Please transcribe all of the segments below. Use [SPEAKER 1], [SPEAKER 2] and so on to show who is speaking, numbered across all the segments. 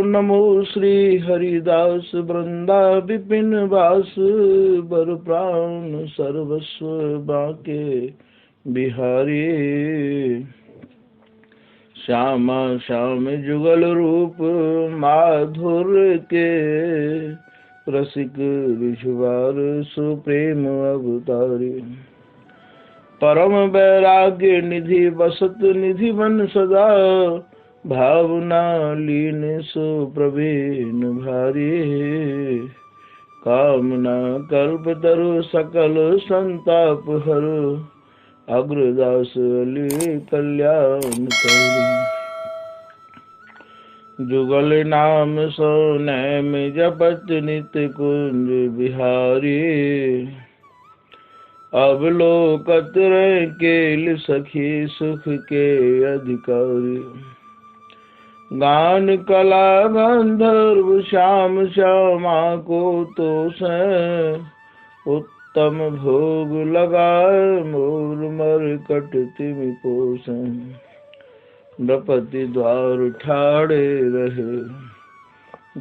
[SPEAKER 1] नमो श्री हरिदास वृंदा विपिन वास बर प्राण सर्वस्व बाके बिहारी। श्यामा श्याम जुगल रूप माधुर्य के रसिक रिझवार सुप्रेम अवतारी। परम वैराग्य निधि बसत निधि बन सदा भावना लीन सो प्रवीण भारी। कामना कल्प तरु सकल संताप हरु अग्रदास अली कल्याण करी। जुगल नाम सो नैम जपत नित कुंज बिहारी। अवलोकत रहे केल सखी सुख के अधिकारी। गान कला गंधर्व श्याम श्यामा को तो से उत्तम भोग लगाए मोर मरकट तिमि पोषे। नृपति द्वार ठाड़े रहे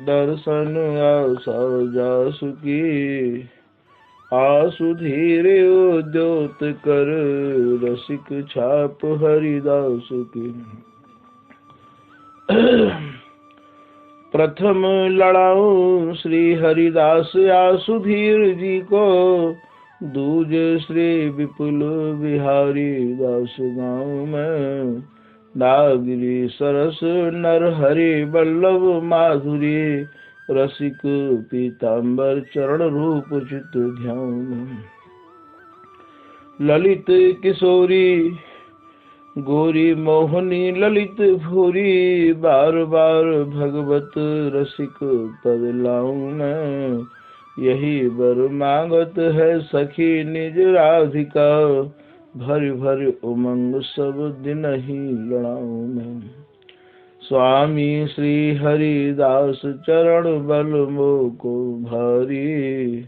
[SPEAKER 1] दर्शन आशा जासु की। आसु धीरे उद्योत कर रसिक छाप हरिदास की। प्रथम लड़ाऊं श्री हरिदास आसुधीर जी को। दूजे श्री विपुल बिहारी दास गाँव में। नागरी सरस नर हरि वल्लभ माधुरी। रसिक पीताम्बर चरण रूप चित ध्यान। ललित किशोरी गोरी मोहनी ललित भूरी। बार बार भगवत रसिक पद लाऊं मैं। यही बर मांगत है सखी निज राधिका। भर भर उमंग सब दिन ही लड़ाऊं मैं। स्वामी श्री हरिदास चरण बल मोको भारी।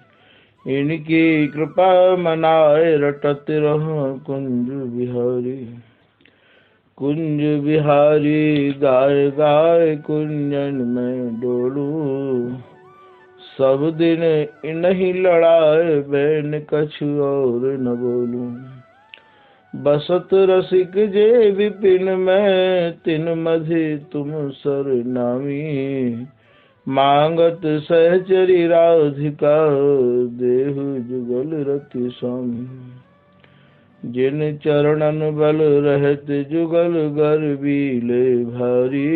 [SPEAKER 1] इनकी कृपा मनाए रटत रहो कुंज बिहारी। कुंज बिहारी गाय गाय कुंजन में डोलू। सब दिन इन्हीं लड़ाए बैन कछु और न बोलूं। बसत रसिक जे विपिन में तिन मधि तुम सर नामी। मांगत सहचरी राधिका देहु जुगल रति स्वामी। जिन चरणन बल रहत जुगल गर्वीले भारी।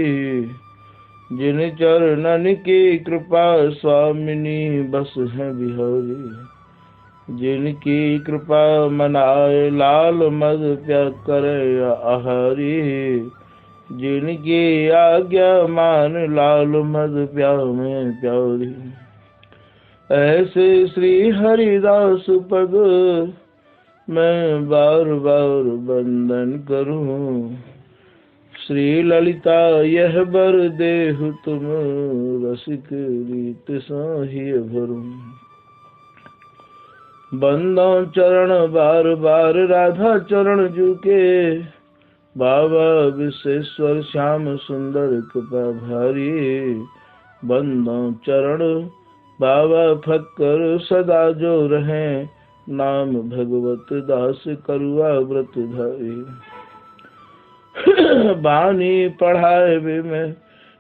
[SPEAKER 1] जिन चरणन की कृपा स्वामिनी बस है बिहारी। जिनकी कृपा मनाए लाल मद प्या करे आहारी। जिनकी आज्ञा मान लाल मद प्या में प्यारी। ऐसे श्री हरिदास पद मैं बार बार वंदन करूं। श्री ललिता यह बर देहु तुम रसिक रीत साहिय भरूं। बंदो चरण बार बार राधा चरण जुके। बाबा विश्वेश्वर श्याम सुंदर कृपा भारी। बंदो चरण बाबा फक्कर सदा जो रहे। नाम भगवत दास करुआ व्रत धारी। बानी पढ़ाए वे में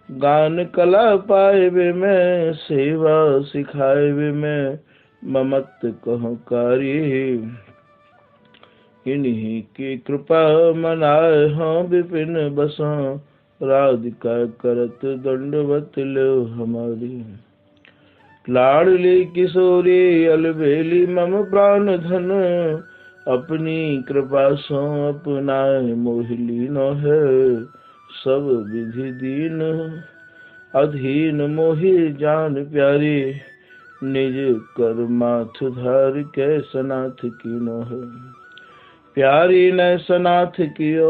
[SPEAKER 1] गान कला पाए वे में। सेवा सिखाए वे में ममत कहकारी। इन्हीं की कृपा मनाए हाँ विपिन बसा। राधिका करत दंडवत लो हमारी। लाडली किशोरी अलबेली मम प्राण धन। अपनी कृपा सो अपनाए मोहिली न है। सब विधि दीन अधीन मोहि जान प्यारी। निज कर माथ धार के सनाथ की न है। प्यारी ने सनाथ कियो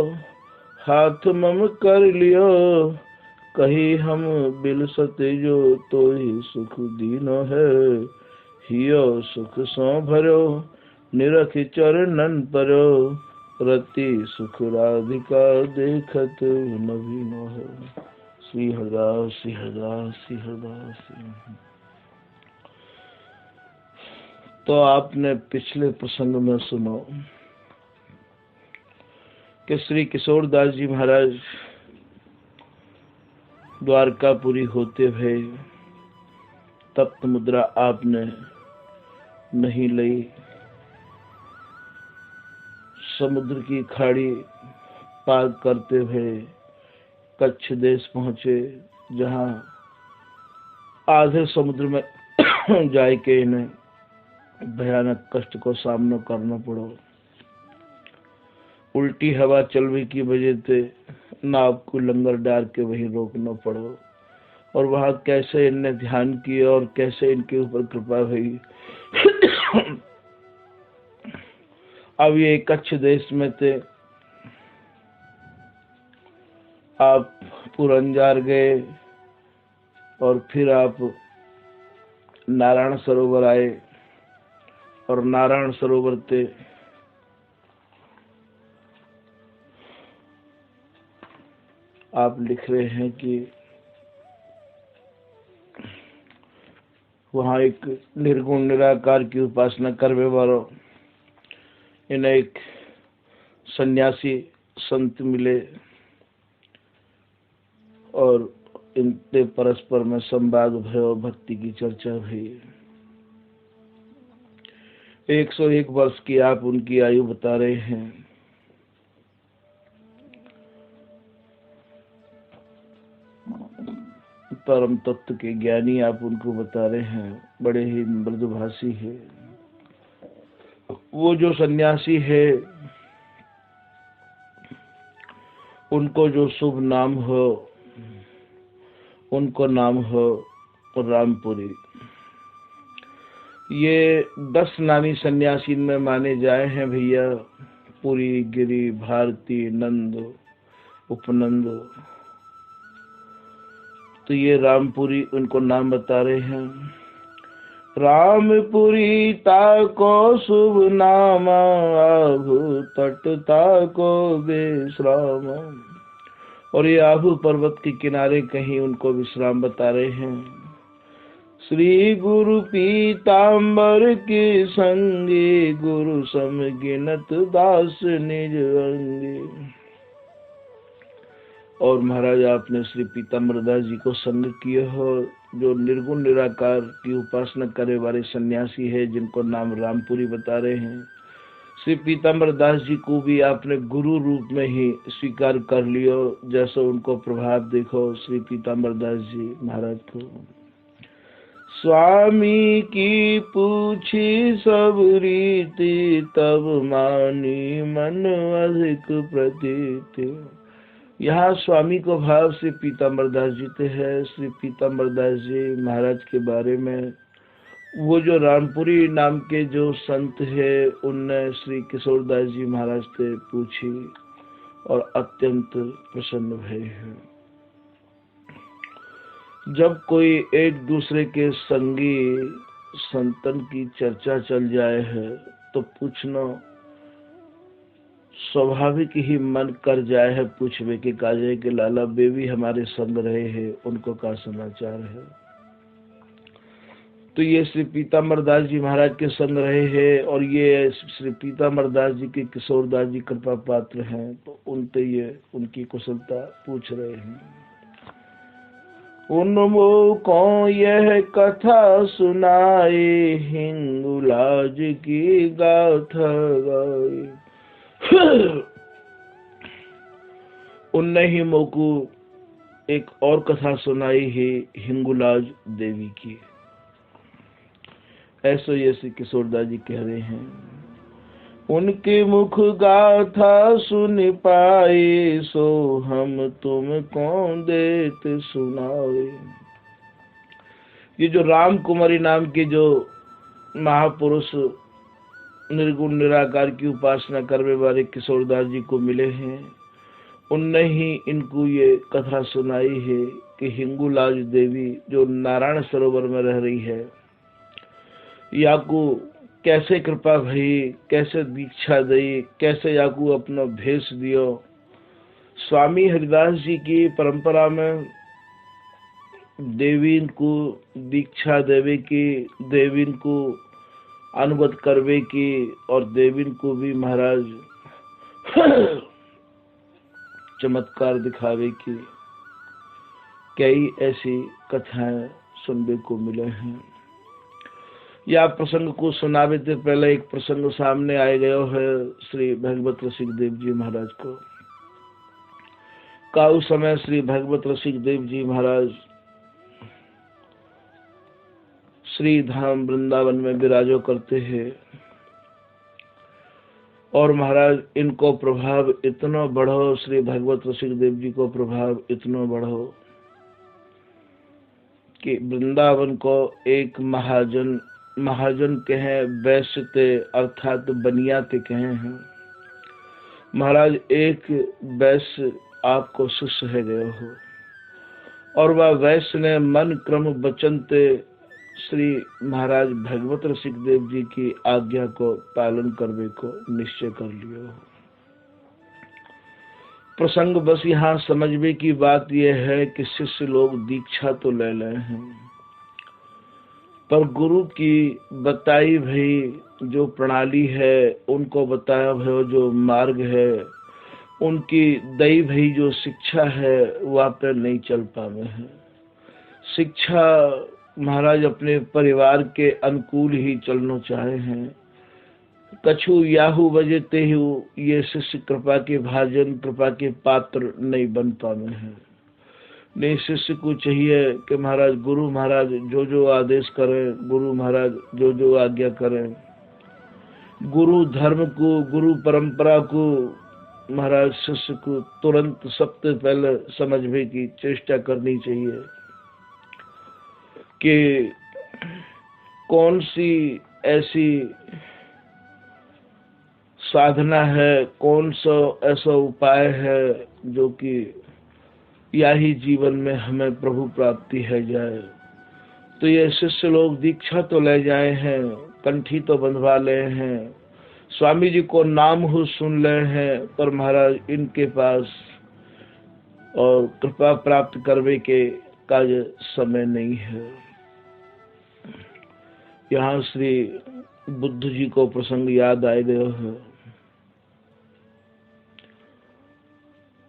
[SPEAKER 1] हाथ मम कर लियो। कही हम बिल सतेजो तो ही सुख दीनो है। हियो सुख सो भरो निरख चरणन परो। रति सुख राधिका देखत नवीनो है। श्री हरिदास श्री हरिदास श्री हरिदास। तो आपने पिछले प्रसंग में सुनो कि श्री किशोरदास जी महाराज द्वारकापुरी होते हुए तप्त मुद्रा आपने नहीं ली। समुद्र की खाड़ी पार करते हुए कच्छ देश पहुंचे, जहां आधे समुद्र में जाए के इन्हें भयानक कष्ट को सामना करना पड़ो। उल्टी हवा चलने की वजह से नाव को लंगर डाल के वहीं रोकना पड़ो। और वहां कैसे इनने ध्यान किया और कैसे इनके ऊपर कृपा हुई। अब ये कच्छ देश में थे, आप पुरंजार गए और फिर आप नारायण सरोवर आए और नारायण सरोवर से आप लिख रहे हैं कि वहां एक निर्गुण निराकार की उपासना करने वालों इन्हें एक सन्यासी संत मिले और इनसे परस्पर में संवाद भयो, भक्ति की चर्चा हुई। 101 वर्ष की आप उनकी आयु बता रहे हैं। परम तत्व के ज्ञानी आप उनको बता रहे हैं, बड़े ही मृदुभाषी है। वो जो सन्यासी है उनको जो शुभ नाम हो, उनको नाम हो रामपुरी। ये 10 नामी सन्यासी में माने जाए हैं भैया, पुरी, गिरी, भारती, नंद, उपनंद। तो ये रामपुरी उनको नाम बता रहे हैं। रामपुरी ताको शुभ नामा, आहू तट ताको विश्राम। और ये आहू पर्वत के किनारे कहीं उनको विश्राम बता रहे हैं। श्री गुरु पीताम्बर के संगी, गुरु सम गिनत दास निज अंगी। और महाराज आपने श्री पीताम्बर दास जी को संग किए हो, जो निर्गुण निराकार की उपासना करे वाले सन्यासी है, जिनको नाम रामपुरी बता रहे हैं। श्री पीताम्बर दास जी को भी आपने गुरु रूप में ही स्वीकार कर लियो। जैसा उनको प्रभाव देखो श्री पीताम्बर दास जी महाराज को। स्वामी की पूछी सब रीति, तब मानी मन अधिक प्रतीति। यहाँ स्वामी को भाव से पीताम्बर दास जी ते है। श्री पीताम्बर दास जी महाराज के बारे में वो जो रामपुरी नाम के जो संत है, उनने श्री किशोरदास जी महाराज से पूछी और अत्यंत प्रसन्न भय है। जब कोई एक दूसरे के संगी संतन की चर्चा चल जाए है तो पूछना स्वाभाविक ही मन कर जाए है। पूछवे के काजे के लाला बेबी हमारे संग रहे हैं, उनको का समाचार है। तो ये श्री पीताम्बर दास जी महाराज के संग रहे हैं और ये श्री पीताम्बर दास जी के किशोरदास जी कृपा पात्र हैं, तो उनसे ये उनकी कुशलता पूछ रहे हैं। उनमो को यह कथा सुनाई, हिंगुलाज की गाथा गाई। उनने ही मोको एक और कथा सुनाई है हिंगुलाज देवी की। ऐसा ये श्री किशोरदास जी कह रहे हैं। उनके मुख गाथा सुन पाए, सो हम तुम कौन देत सुनाए। ये जो राम कुमारी नाम के जो महापुरुष निर्गुण निराकार की उपासना करने वाले किशोरदास जी को मिले हैं, उनने ही इनको ये कथा सुनाई है कि हिंगुलाज देवी जो नारायण सरोवर में रह रही है, याकू कैसे कृपा भई, कैसे दीक्षा दी, कैसे याकू अपना भेष दियो। स्वामी हरिदास जी की परंपरा में देवीन को दीक्षा देवे की, देवीन को अनुगत करवे की और देवीन को भी महाराज चमत्कार दिखावे की कई ऐसी कथाएं सुनने को मिले हैं। या प्रसंग को सुनावे से पहले एक प्रसंग सामने आए गयो है श्री भगवत रसिक देव जी महाराज को। काउ समय श्री भगवत रसिक देव जी महाराज श्री धाम वृंदावन में विराजो करते हैं और महाराज इनको प्रभाव इतना बढ़ो, श्री भगवत रसिक देव जी को प्रभाव इतना बढ़ो कि वृंदावन को एक महाजन कहे, वैश्य ते अर्थात बनिया ते कहे हैं। महाराज एक वैश्य आपको शिष्य है गए हो और वह वैश्य ने मन क्रम वचन ते श्री महाराज भगवत रसिक देव जी की आज्ञा को पालन करने को निश्चय कर लियो। प्रसंग बस यहाँ समझने की बात यह है कि शिष्य लोग दीक्षा तो ले रहे हैं पर गुरु की बताई भई जो प्रणाली है, उनको बताया भई जो मार्ग है, उनकी दई भई जो शिक्षा है वह पे नहीं चल पावे हैं। शिक्षा महाराज अपने परिवार के अनुकूल ही चलना चाहे हैं। कछु याहू बजते ही ये शिष्य कृपा के भाजन, कृपा के पात्र नहीं बन पावे हैं। नहीं, शिष्य को चाहिए कि महाराज गुरु महाराज जो जो आदेश करें, गुरु महाराज जो जो आज्ञा करें, गुरु धर्म को, गुरु परंपरा को महाराज शिष्य को तुरंत सबसे पहले समझने की चेष्टा करनी चाहिए कि कौन सी ऐसी साधना है, कौन सा ऐसा उपाय है जो कि या ही जीवन में हमें प्रभु प्राप्ति है जाए। तो ये शिष्य लोग दीक्षा तो ले जाए हैं, कंठी तो बंधवा ले हैं, स्वामी जी को नाम हो सुन ले हैं, पर महाराज इनके पास और कृपा प्राप्त करने के कार्य समय नहीं है। यहाँ श्री बुद्ध जी को प्रसंग याद आए गए है।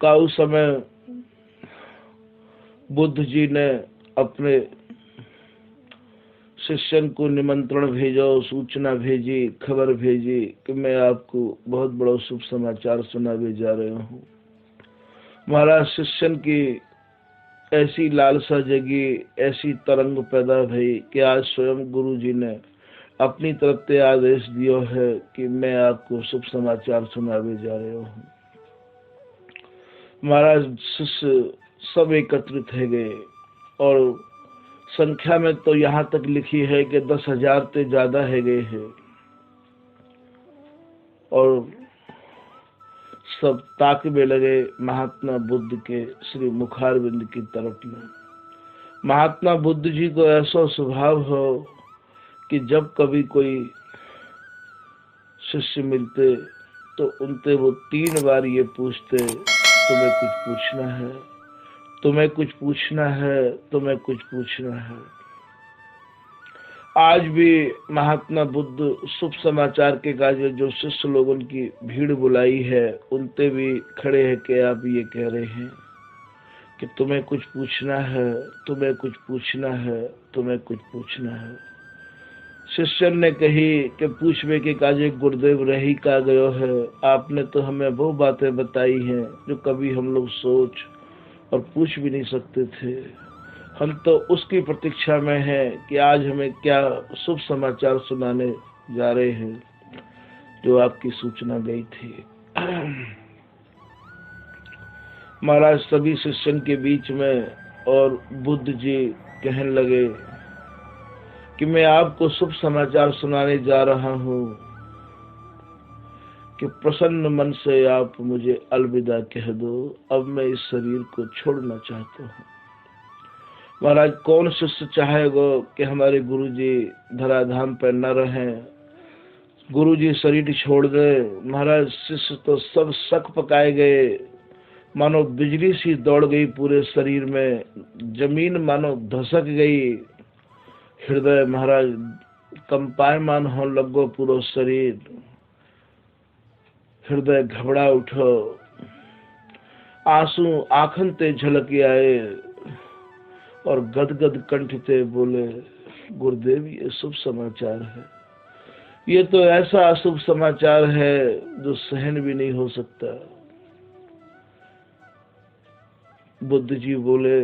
[SPEAKER 1] काउ समय बुद्ध जी ने अपने शिष्यन को निमंत्रण भेजो, सूचना भेजी, खबर भेजी कि मैं आपको बहुत बड़ा शुभ समाचार सुनाने जा रहा हूँ। महाराज शिष्यन की ऐसी लालसा जगी, ऐसी तरंग पैदा भई कि आज स्वयं गुरु जी ने अपनी तरफ से आदेश दियो है कि मैं आपको शुभ समाचार सुनाने जा रहा हूँ। महाराज शिष्य सब एकत्रित है गए और संख्या में तो यहाँ तक लिखी है कि 10,000 से ज्यादा है गए हैं और सब ताकने लगे महात्मा बुद्ध के श्री मुखारविंद की तरफ में। महात्मा बुद्ध जी को ऐसा स्वभाव हो कि जब कभी कोई शिष्य मिलते तो उनसे वो 3 बार ये पूछते, तुम्हें कुछ पूछना है, तुम्हें कुछ पूछना है, तुम्हें कुछ पूछना है। आज भी महात्मा बुद्ध शुभ समाचार के कार्य जो शिष्य लोगों की भीड़ बुलाई है, उनते भी खड़े हैं कि आप ये कह रहे हैं कि तुम्हें कुछ पूछना है, तुम्हें कुछ पूछना है, तुम्हें कुछ पूछना है। शिष्यन ने कही कि पूछवे के काजे गुरुदेव रही का गयो है, आपने तो हमें वो बातें बताई हैं जो कभी हम लोग सोच और पूछ भी नहीं सकते थे। हम तो उसकी प्रतीक्षा में हैं कि आज हमें क्या शुभ समाचार सुनाने जा रहे हैं जो आपकी सूचना गई थी। महाराज सभी शिष्यन के बीच में और बुद्ध जी कहने लगे कि मैं आपको शुभ समाचार सुनाने जा रहा हूँ कि प्रसन्न मन से आप मुझे अलविदा कह दो, अब मैं इस शरीर को छोड़ना चाहता हूँ। महाराज कौन शिष्य चाहेगा कि हमारे गुरुजी धराधाम पर न रहें, गुरुजी शरीर छोड़ दे। महाराज शिष्य तो सब शक पकाए गए, मानो बिजली सी दौड़ गई पूरे शरीर में, जमीन मानो धसक गई, हृदय महाराज कंपायमान होने लगो पूरा शरीर, हृदय घबरा उठो, आंसू आंखन ते झलक आए और गदगद कंठ ते बोले, गुरुदेव ये शुभ समाचार है, ये तो ऐसा अशुभ समाचार है जो सहन भी नहीं हो सकता। बुद्ध जी बोले,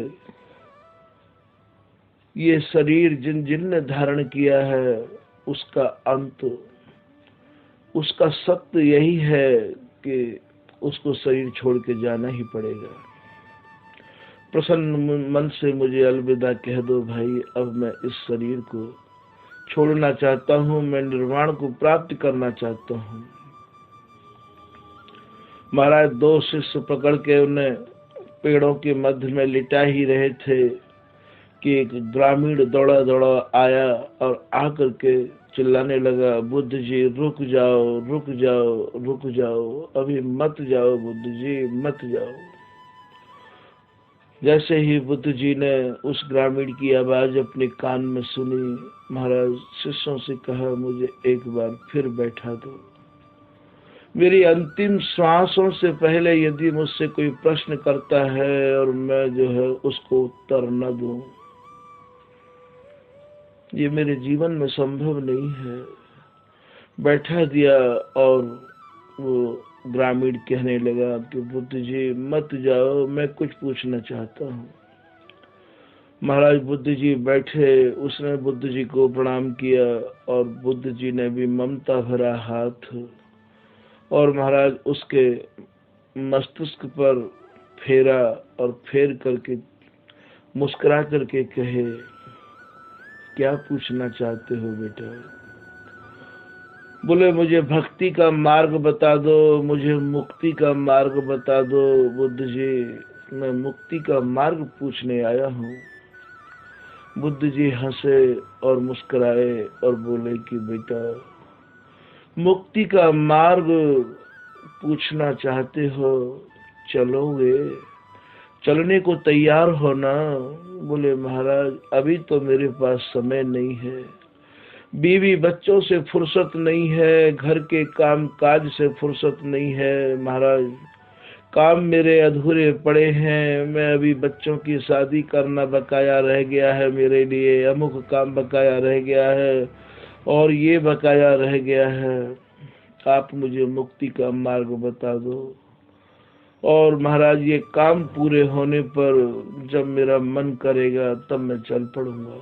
[SPEAKER 1] ये शरीर जिन जिन ने धारण किया है उसका अंत, उसका सत्य यही है कि उसको शरीर छोड़ के जाना ही पड़ेगा। प्रसन्न मन से मुझे अलविदा कह दो भाई, अब मैं इस शरीर को छोड़ना चाहता हूँ, मैं निर्वाण को प्राप्त करना चाहता हूँ। महाराज दो शिष्य पकड़ के उन्हें पेड़ों के मध्य में लिटा ही रहे थे कि एक ग्रामीण दौड़ा दौड़ा आया और आकर के चिल्लाने लगा, बुद्ध जी रुक जाओ, रुक जाओ, रुक जाओ, अभी मत जाओ बुद्ध जी, मत जाओ। जैसे ही बुद्ध जी ने उस ग्रामीण की आवाज अपने कान में सुनी, महाराज शिष्यों से कहा, मुझे एक बार फिर बैठा दो, मेरी अंतिम श्वासों से पहले यदि मुझसे कोई प्रश्न करता है और मैं जो है उसको उत्तर न दूं, ये मेरे जीवन में संभव नहीं है। बैठा दिया और वो ग्रामीण कहने लगा कि बुद्ध जी मत जाओ, मैं कुछ पूछना चाहता हूँ। महाराज बुद्ध जी बैठे, उसने बुद्ध जी को प्रणाम किया और बुद्ध जी ने भी ममता भरा हाथ और महाराज उसके मस्तिष्क पर फेरा और फेर करके मुस्कुरा करके कहे, क्या पूछना चाहते हो बेटा? बोले, मुझे भक्ति का मार्ग बता दो, मुझे मुक्ति का मार्ग बता दो बुद्ध जी, मैं मुक्ति का मार्ग पूछने आया हूँ। बुद्ध जी हंसे और मुस्कुराए और बोले कि बेटा, मुक्ति का मार्ग पूछना चाहते हो, चलोगे, चलने को तैयार हो ना? बोले, महाराज अभी तो मेरे पास समय नहीं है, बीवी बच्चों से फुर्सत नहीं है, घर के काम काज से फुर्सत नहीं है महाराज, काम मेरे अधूरे पड़े हैं, मैं अभी बच्चों की शादी करना बकाया रह गया है मेरे लिए, अमुक काम बकाया रह गया है और ये बकाया रह गया है, आप मुझे मुक्ति का मार्ग बता दो। और महाराज ये काम पूरे होने पर जब मेरा मन करेगा तब मैं चल पड़ूंगा।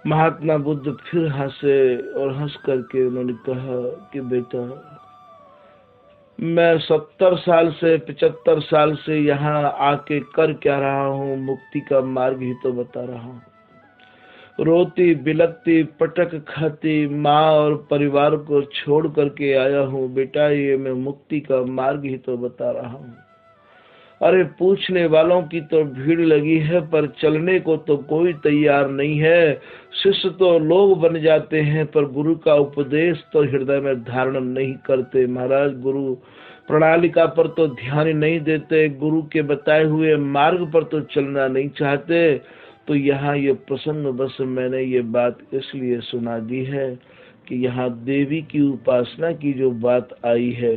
[SPEAKER 1] महात्मा बुद्ध फिर हंसे और हंस करके उन्होंने कहा कि बेटा, मैं 70 साल से 75 साल से यहाँ आके कर क्या रहा हूँ? मुक्ति का मार्ग ही तो बता रहा हूँ। रोती बिलकती पटक खाती माँ और परिवार को छोड़ करके आया हूँ बेटा, ये मैं मुक्ति का मार्ग ही तो बता रहा हूँ। अरे पूछने वालों की तो भीड़ लगी है पर चलने को तो कोई तैयार नहीं है। शिष्य तो लोग बन जाते हैं पर गुरु का उपदेश तो हृदय में धारण नहीं करते। महाराज गुरु प्रणालिका पर तो ध्यान नहीं देते, गुरु के बताए हुए मार्ग पर तो चलना नहीं चाहते। तो यहाँ ये प्रसन्न बस मैंने ये बात इसलिए सुना दी है कि यहाँ देवी की उपासना की जो बात आई है,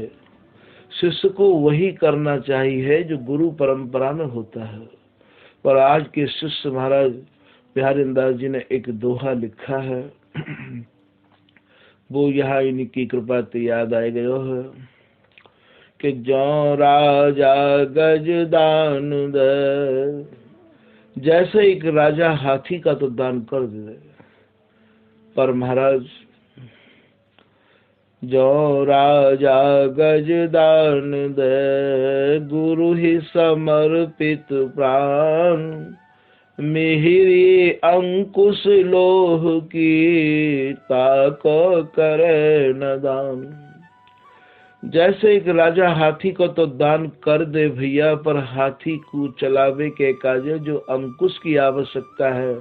[SPEAKER 1] शिष्य को वही करना चाहिए जो गुरु परंपरा में होता है। पर आज के शिष्य महाराज बिहारीदास जी ने एक दोहा लिखा है, वो यहाँ इनकी कृपा से याद आ गयो है कि जो राजा गजदान दे, जैसे एक राजा हाथी का तो दान कर दे, पर महाराज जो राजा गजदान दे, गुरु ही समर्पित प्राण, मिहिरी अंकुश लोह की, ताको करे न दान। जैसे एक राजा हाथी को तो दान कर दे भैया, पर हाथी को चलावे के काजे जो अंकुश की आवश्यकता है,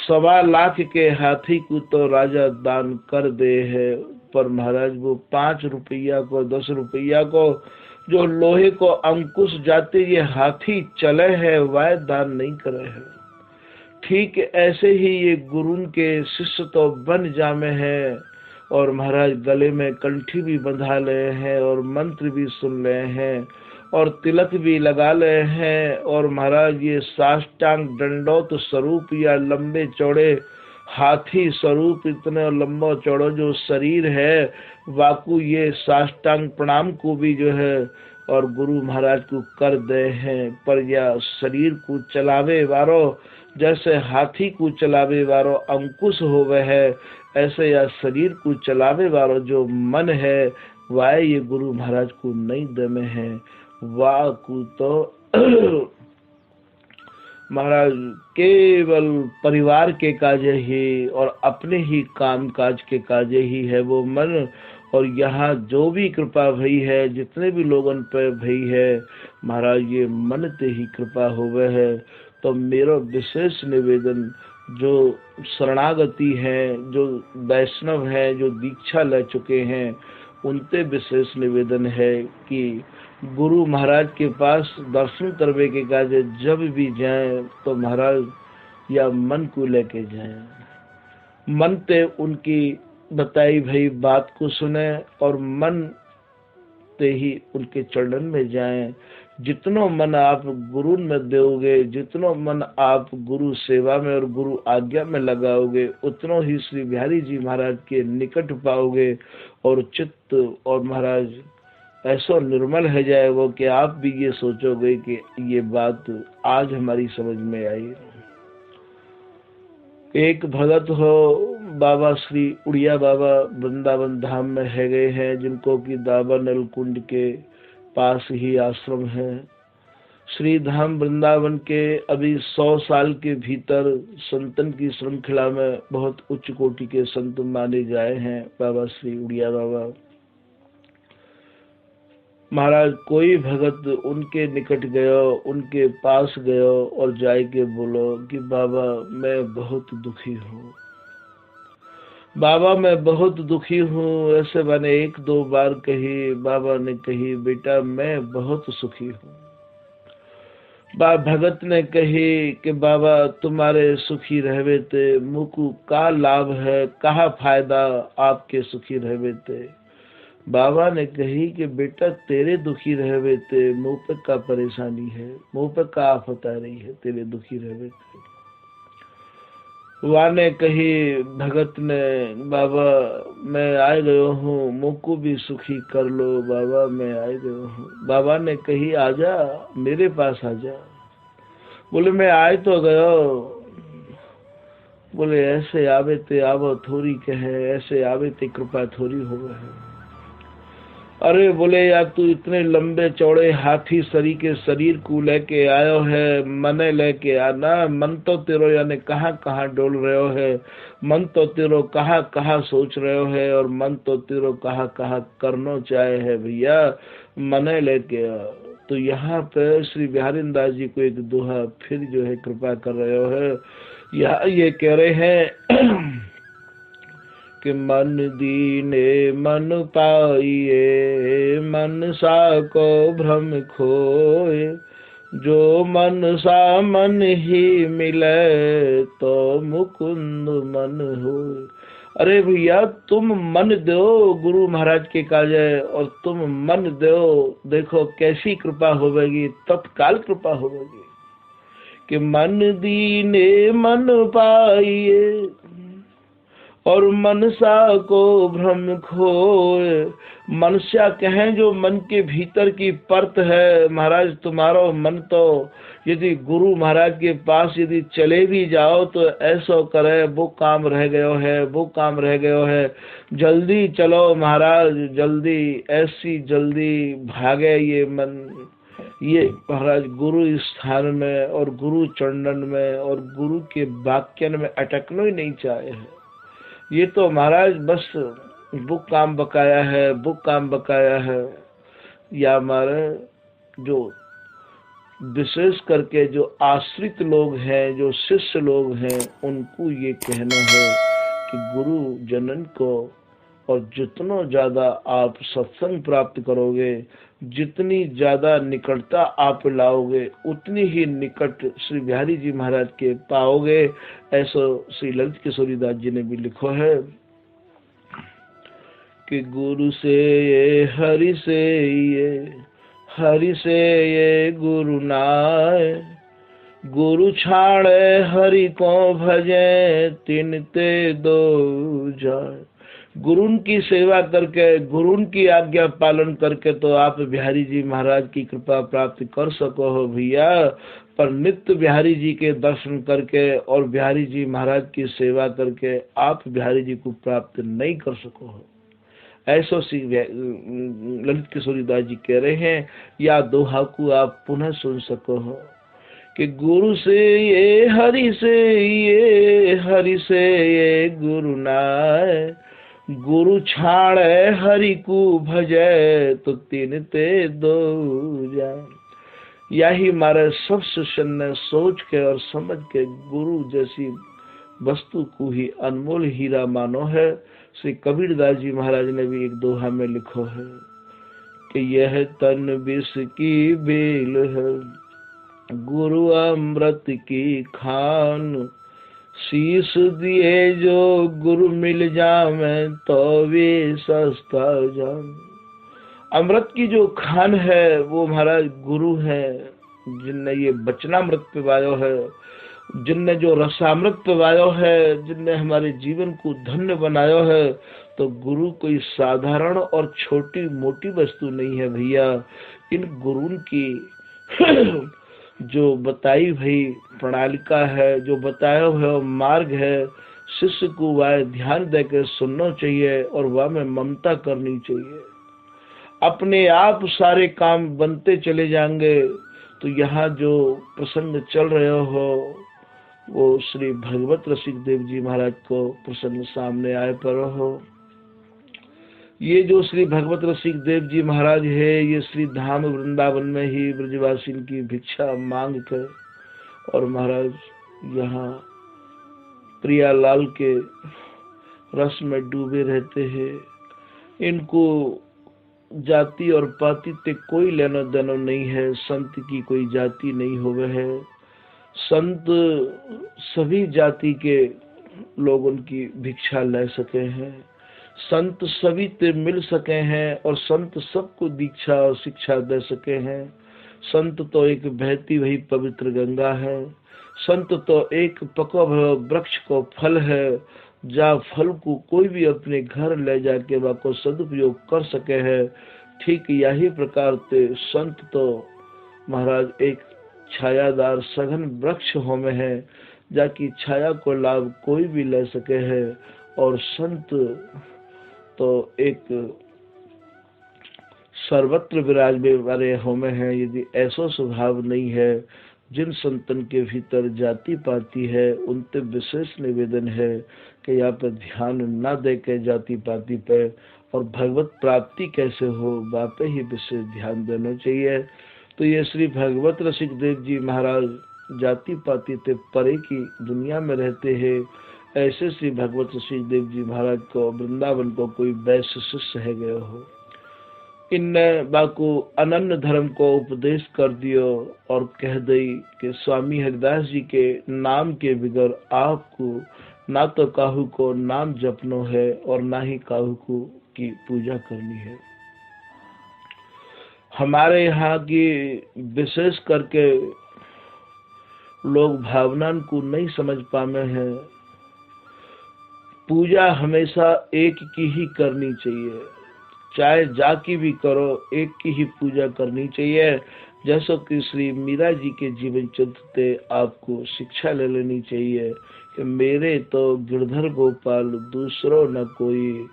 [SPEAKER 1] 1.25 लाख के हाथी को तो राजा दान कर दे है, पर महाराज वो 5 रुपया को 10 रुपया को जो लोहे को अंकुश जाते ये हाथी चले है, वाय दान नहीं करे है। ठीक ऐसे ही ये गुरु के शिष्य तो बन जामे हैं, और महाराज गले में कंठी भी बंधा ले हैं, और मंत्र भी सुन ले हैं, और तिलक भी लगा ले हैं, और महाराज ये साष्टांग दंडोत स्वरूप या लंबे चौड़े हाथी स्वरूप इतने लंबा चौड़ा जो शरीर है, वाकु ये साष्टांग प्रणाम को भी जो है और गुरु महाराज को कर दे हैं। पर या शरीर को चलावे वारो, जैसे हाथी को चलावे वारो अंकुश होवे है, ऐसे या शरीर को चलावे वारो जो मन है, वह ये गुरु महाराज को नहीं दमे है। वाह को तो महाराज केवल परिवार के काजे ही और अपने ही काम काज के काजे ही है वो मन। और यहाँ जो भी कृपा भई है, जितने भी लोगों पे भई है, महाराज ये मन ते ही कृपा होवे है। तो मेरा विशेष निवेदन, जो शरणागति है, जो वैष्णव है, जो दीक्षा ले चुके हैं, उनते विशेष निवेदन है कि गुरु महाराज के पास दर्शन करने के काजे जब भी जाएं तो महाराज या मन को लेके जाएं, मन ते उनकी बताई भई बात को सुने और मन ते ही उनके चरणन में जाएं। जितनो मन आप गुरु में दोगे, जितनो मन आप गुरु सेवा में और गुरु आज्ञा में लगाओगे, उतनो ही श्री बिहारी जी महाराज के निकट पाओगे। और चित्त और महाराज ऐसा निर्मल है जाएगा कि आप भी ये सोचोगे कि ये बात आज हमारी समझ में आई। एक भगत हो बाबा श्री उड़िया बाबा वृंदावन धाम में है गए हैं, जिनको कि दावा नलकुंड के पास ही आश्रम है। श्री धाम वृंदावन के अभी 100 साल के भीतर संतन की श्रृंखला में बहुत उच्च कोटि के संत माने जाए हैं बाबा श्री उड़िया बाबा महाराज। कोई भगत उनके निकट गयो, उनके पास गयो और जाए के बोलो कि बाबा मैं बहुत दुखी हूँ, बाबा मैं बहुत दुखी हूँ। ऐसे मैंने 1-2 बार कही, बाबा ने कही बेटा मैं बहुत सुखी हूँ। भगत ने कही कि बाबा तुम्हारे सुखी रहवे ते मुकु का लाभ है, कहा फायदा आपके सुखी रहवे ते। बाबा ने कही कि बेटा तेरे दुखी रहवे ते मुँह पे का परेशानी है, मुँह पे का आफत आ रही है, तेरे दुखी रहवे ते। वाने कही भगत ने बाबा मैं आए गयो हूँ, मुझको भी सुखी कर लो बाबा, मैं आए गयो हूँ। बाबा ने कही आजा मेरे पास आजा। बोले मैं आए तो गयो। बोले ऐसे आवे ते आवो थोड़ी कहे, ऐसे आवे ते कृपा थोड़ी होवे है। अरे बोले यार तू इतने लंबे चौड़े हाथी सरी के शरीर को लेके आयो है, मने लेके आना। मन तो तेरो यानी कहाँ कहाँ डोल रहे है, मन तो तेरो कहाँ कहाँ सोच रहे है, और मन तो तेरो कहाँ कहाँ करना चाहे है भैया, मने लेके आ। तो यहाँ पे श्री बिहारी दास जी को एक दोहा फिर जो है कृपा कर रहे हो है। ये कह रहे हैं कि मन दीने मन पाइए, मन सा को भ्रम खोए, जो मन सा मन ही मिले तो मुकुंद मन होए। अरे भैया तुम मन दो गुरु महाराज के काजे, और तुम मन दो, देखो कैसी कृपा होगी, तत्काल कृपा होगी। कि मन दीने मन पाइए और मनसा को भ्रम खोए। मनुष्य कहें जो मन के भीतर की परत है, महाराज तुम्हारा मन तो यदि गुरु महाराज के पास यदि चले भी जाओ तो ऐसा करे वो काम रह गयो है, वो काम रह गयो है, जल्दी चलो महाराज, जल्दी, ऐसी जल्दी भागे ये मन। ये महाराज गुरु स्थान में और गुरु चरणन में और गुरु के वाक्यन में अटकना ही नहीं चाहे है। ये तो महाराज बस वो काम बकाया है, वो काम बकाया है। या हमारे जो विशेष करके जो आश्रित लोग हैं, जो शिष्य लोग हैं, उनको ये कहना है कि गुरु जनन को और जितना ज्यादा आप सत्संग प्राप्त करोगे, जितनी ज्यादा निकटता आप लाओगे उतनी ही निकट श्री बिहारी जी महाराज के पाओगे। ऐसा श्री ललित किशोरीदास जी ने भी लिखो है कि गुरु से ये हरि से ये, हरि से ये गुरु नाय, गुरु छाड़े हरि को भजे, तिन ते दो जाए। गुरु की सेवा करके, गुरु की आज्ञा पालन करके तो आप बिहारी जी महाराज की कृपा प्राप्त कर सको हो भैया, पर नित्य बिहारी जी के दर्शन करके और बिहारी जी महाराज की सेवा करके आप बिहारी जी को प्राप्त नहीं कर सको हो। ऐसा श्री ललित किशोरीदास जी कह रहे हैं। या दोहा को आप पुनः सुन सको हो कि गुरु से ये हरि से ये, हरि से ये गुरु नाय, गुरु छाड़े हरि को भजे, तो तीन ते दो जाए। यही हमारे सब शिष्य ने सोच के और समझ के गुरु जैसी वस्तु को ही अनमोल हीरा मानो है। श्री कबीरदास जी महाराज ने भी एक दोहा में लिखो है कि यह तन विष की बेल है, गुरु अमृत की खान, शीश दिए जो गुरु मिल जावे तो वे सस्ता जान। अमृत की जो खान है वो महाराज गुरु है, जिनने ये वचनामृत पिवायो है, जिनने जो रसामृत पिवायो है, जिनने हमारे जीवन को धन्य बनायो है। तो गुरु कोई साधारण और छोटी मोटी वस्तु नहीं है भैया। इन गुरु की जो बताई भई प्रणालिका है, जो बताया हुआ मार्ग है, शिष्य को वह ध्यान देकर सुनना चाहिए और वह में ममता करनी चाहिए। अपने आप सारे काम बनते चले जाएंगे। तो यहाँ जो प्रसंग चल रहे हो वो श्री भगवत रसिक देव जी महाराज को प्रसंग सामने आए पर हो। ये जो श्री भगवत रसिक देव जी महाराज है, ये श्री धाम वृंदावन में ही ब्रजवासी की भिक्षा मांग कर और महाराज यहाँ प्रियालाल के रस में डूबे रहते हैं। इनको जाति और पाति से कोई लेना देना नहीं है। संत की कोई जाति नहीं होवे है। संत सभी जाति के लोगों की भिक्षा ले सके हैं। संत सभी ते मिल सके हैं और संत सबको दीक्षा और शिक्षा दे सके हैं। संत तो एक बहती हुई पवित्र गंगा है। संत तो एक पका वृक्ष को फल है, जा फल को कोई भी अपने घर ले जाके वाको सदुपयोग कर सके है। ठीक यही प्रकार से संत तो महाराज एक छायादार सघन वृक्ष होमे है, जाकी छाया को लाभ कोई भी ले सके है। और संत तो एक सर्वत्र विराजमान वाले होमे हैं। यदि ऐसा स्वभाव नहीं है, जिन संतन के भीतर जाति पाति है, उनसे विशेष निवेदन है कि यहाँ पर ध्यान न दे के जाति पाति पे और भगवत प्राप्ति कैसे हो, वहाँ पे ही विशेष ध्यान देना चाहिए। तो ये श्री भगवत रसिक देव जी महाराज जाति पाति से परे की दुनिया में रहते हैं। ऐसे श्री भगवत रसिक देव जी महाराज को वृंदावन को कोई वैश्य शिष्य है गए हो। इनने बाको अनन्य धर्म को उपदेश कर दियो और कह दई कि स्वामी हरिदास जी के नाम के बगैर आपको ना तो काहू को नाम जपनो है और ना ही काहू को की पूजा करनी है। हमारे यहाँ की विशेष करके लोग भावना को नहीं समझ पाए हैं। पूजा हमेशा एक की ही करनी चाहिए, चाहे जाकी भी करो, एक की ही पूजा करनी चाहिए। जैसा कि श्री मीरा जी के जीवन चरित्र से आपको शिक्षा ले लेनी चाहिए कि मेरे तो गिरधर गोपाल दूसरो न कोई,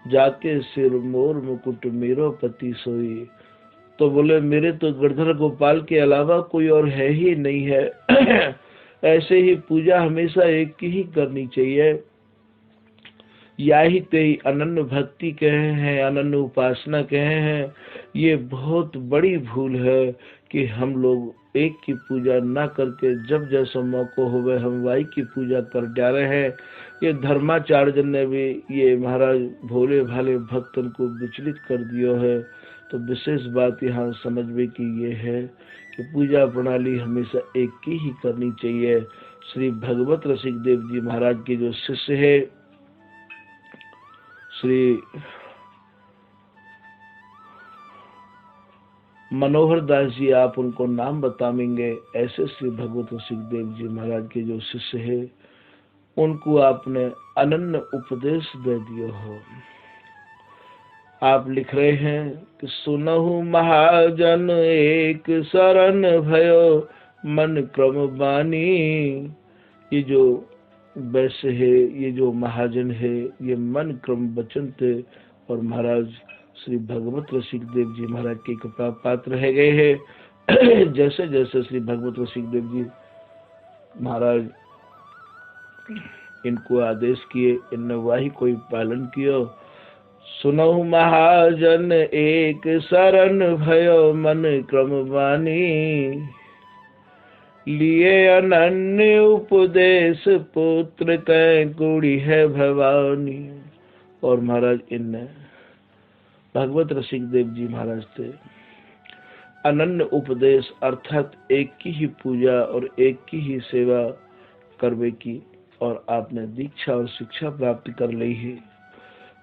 [SPEAKER 1] जाके सिर मोर मुकुट मेरो पति सोई। तो बोले मेरे तो गिरधर गोपाल के अलावा कोई और है ही नहीं है। ऐसे ही पूजा हमेशा एक की ही करनी चाहिए। यही ते अनन्य भक्ति कहे हैं, अनन्य उपासना कहे हैं। ये बहुत बड़ी भूल है कि हम लोग एक की पूजा ना करके जब जैसा मौका होवे हम वाई की पूजा कर जा रहे हैं। ये धर्माचार्य ने भी ये महाराज भोले भाले भक्तन को विचलित कर दियो है। तो विशेष बात यहाँ समझ में की ये है कि पूजा प्रणाली हमेशा एक की ही करनी चाहिए। श्री भगवत रसिक देव जी महाराज के जो शिष्य है श्री मनोहर दास जी, आप उनको नाम बताएंगे, ऐसे श्री भगवत रसिक देव जी महाराज के जो शिष्य है उनको आपने अनन्य उपदेश दे दिया हो। आप लिख रहे हैं कि सुनहु महाजन एक शरण भयो मन क्रम बानी। ये जो वैश्य है, ये जो महाजन है, ये मन क्रम वचन थे और महाराज श्री भगवत रसिक देव जी महाराज के कृपा पात्र रह गए हैं। जैसे जैसे श्री भगवत रसिक देव जी महाराज इनको आदेश किए, इनने वही कोई पालन किया। सुनहु महाजन एक शरण भयो मन क्रम बानी। लिए अनन्य उपदेश पुत्र कै कुड़ी है भवानी। और महाराज इनने भगवत रसिक देव जी महाराज थे अनन्य उपदेश अर्थात एक की ही पूजा और एक की ही सेवा करवे की, और आपने दीक्षा और शिक्षा प्राप्त कर ली है।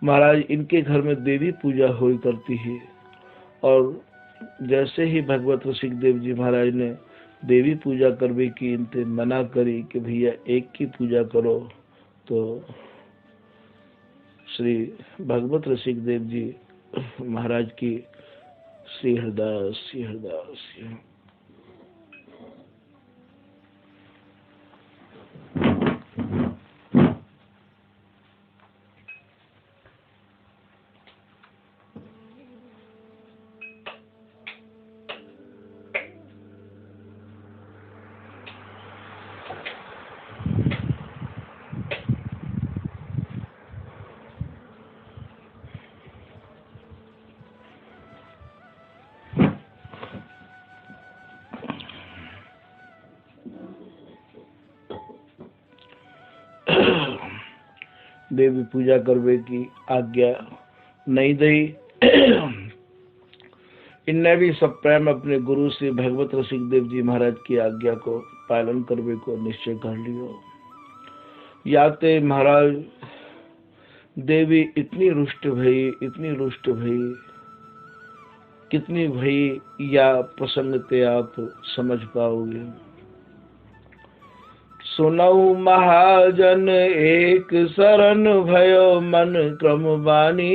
[SPEAKER 1] महाराज इनके घर में देवी पूजा हुई करती है, और जैसे ही भगवत रसिक देव जी महाराज ने देवी पूजा करवे की इनसे मना करी कि भैया एक की पूजा करो, तो श्री भगवत रसिक देव जी महाराज की श्री हरदास श्री हरदास। देवी पूजा करवे की आज्ञा नहीं दी। इनने भी सब प्रेम अपने गुरु श्री भगवत रसिक देव जी महाराज की आज्ञा को पालन करवे को निश्चय कर लियो। याते महाराज देवी इतनी रुष्ट भई, इतनी रुष्ट भई, कितनी भई या प्रसंगते आप समझ पाओगे। सुनहु महाजन एक शरण भयो मन क्रम बानी।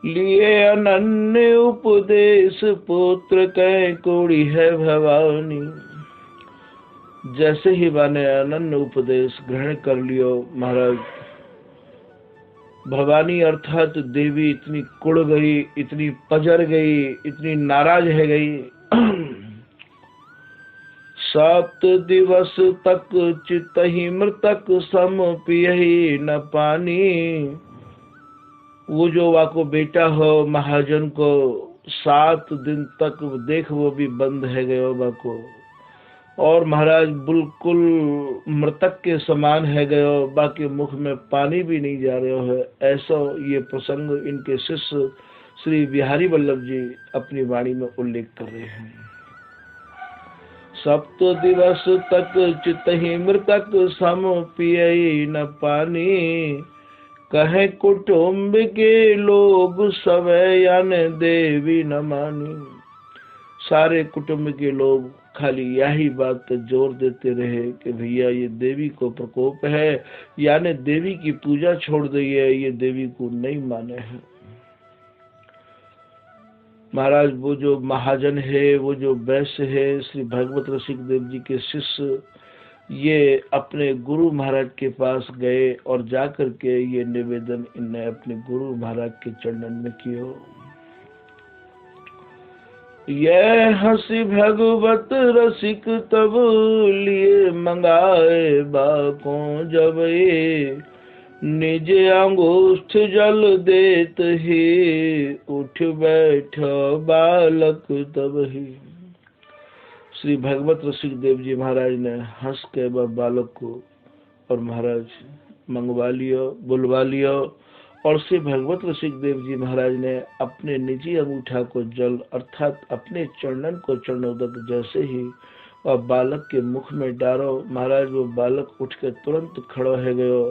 [SPEAKER 1] लिए अनन्य उपदेश पुत्र कै कुड़ी है भवानी। जैसे ही मैंने अनन्य उपदेश ग्रहण कर लियो महाराज, भवानी अर्थात देवी इतनी कुड़ गई, इतनी पजर गई, इतनी नाराज है गई। 7 दिवस तक चितहि मृतक सम पियहि न पानी। वो जो वाको बेटा हो महाजन को 7 दिन तक देख वो भी बंद है गयो वाको, और महाराज बिल्कुल मृतक के समान है गयो, बाकी मुख में पानी भी नहीं जा रहा है। ऐसा ये प्रसंग इनके शिष्य श्री बिहारी वल्लभ जी अपनी वाणी में उल्लेख कर रहे हैं। 7 दिवस तक चितहि मृतक सम पियहि न पानी। कहे कुटुंब के लोग सवै यान देवी न मानी। सारे कुटुंब के लोग खाली यही बात पर जोर देते रहे कि भैया ये देवी को प्रकोप है, यानी देवी की पूजा छोड़ दी है, ये देवी को नहीं माने हैं। महाराज वो जो महाजन है, वो जो वैश्य है, श्री भगवत रसिक देव जी के शिष्य, ये अपने गुरु महाराज के पास गए और जाकर के ये निवेदन इन्हें अपने गुरु महाराज के चरणन में किया। ये हंसी भगवत रसिक तब लिए मंगाए बाको जब ये निज अंगुष्ठ जल देत ही उठ बैठ बालक तब ही। श्री भगवत रसिक देव जी महाराज ने हंस के बालक को और महाराज मंगवा लियो, बुलवा लियो और श्री भगवत रसिक देव जी महाराज ने अपने निजी अंगूठा को जल अर्थात अपने चरणन को चरणोदक जैसे ही और बालक के मुख में डालो, महाराज वो बालक उठ के तुरंत खड़ा है गयो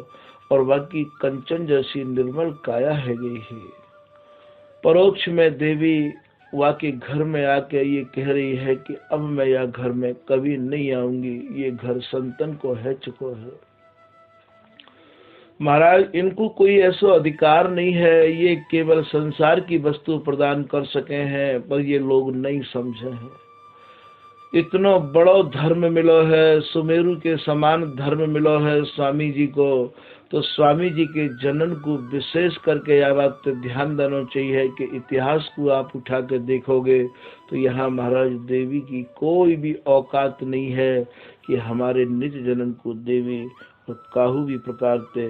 [SPEAKER 1] और बाकी कंचन जैसी निर्मल काया है गई है। परोक्ष में देवी वाके घर में आके ये कह रही है कि अब मैं यह घर में कभी नहीं आऊंगी, ये घर संतन को है चुको है। महाराज इनको कोई ऐसा अधिकार नहीं है, ये केवल संसार की वस्तु प्रदान कर सके हैं, पर ये लोग नहीं समझे हैं। इतना बड़ा धर्म मिलो है, सुमेरु के समान धर्म मिलो है स्वामी जी को, तो स्वामी जी के जनन को विशेष करके यह बात पे ध्यान देना चाहिए कि इतिहास को आप उठा के देखोगे तो यहाँ महाराज देवी की कोई भी औकात नहीं है कि हमारे निज जनन को देवी और काहू भी प्रकार थे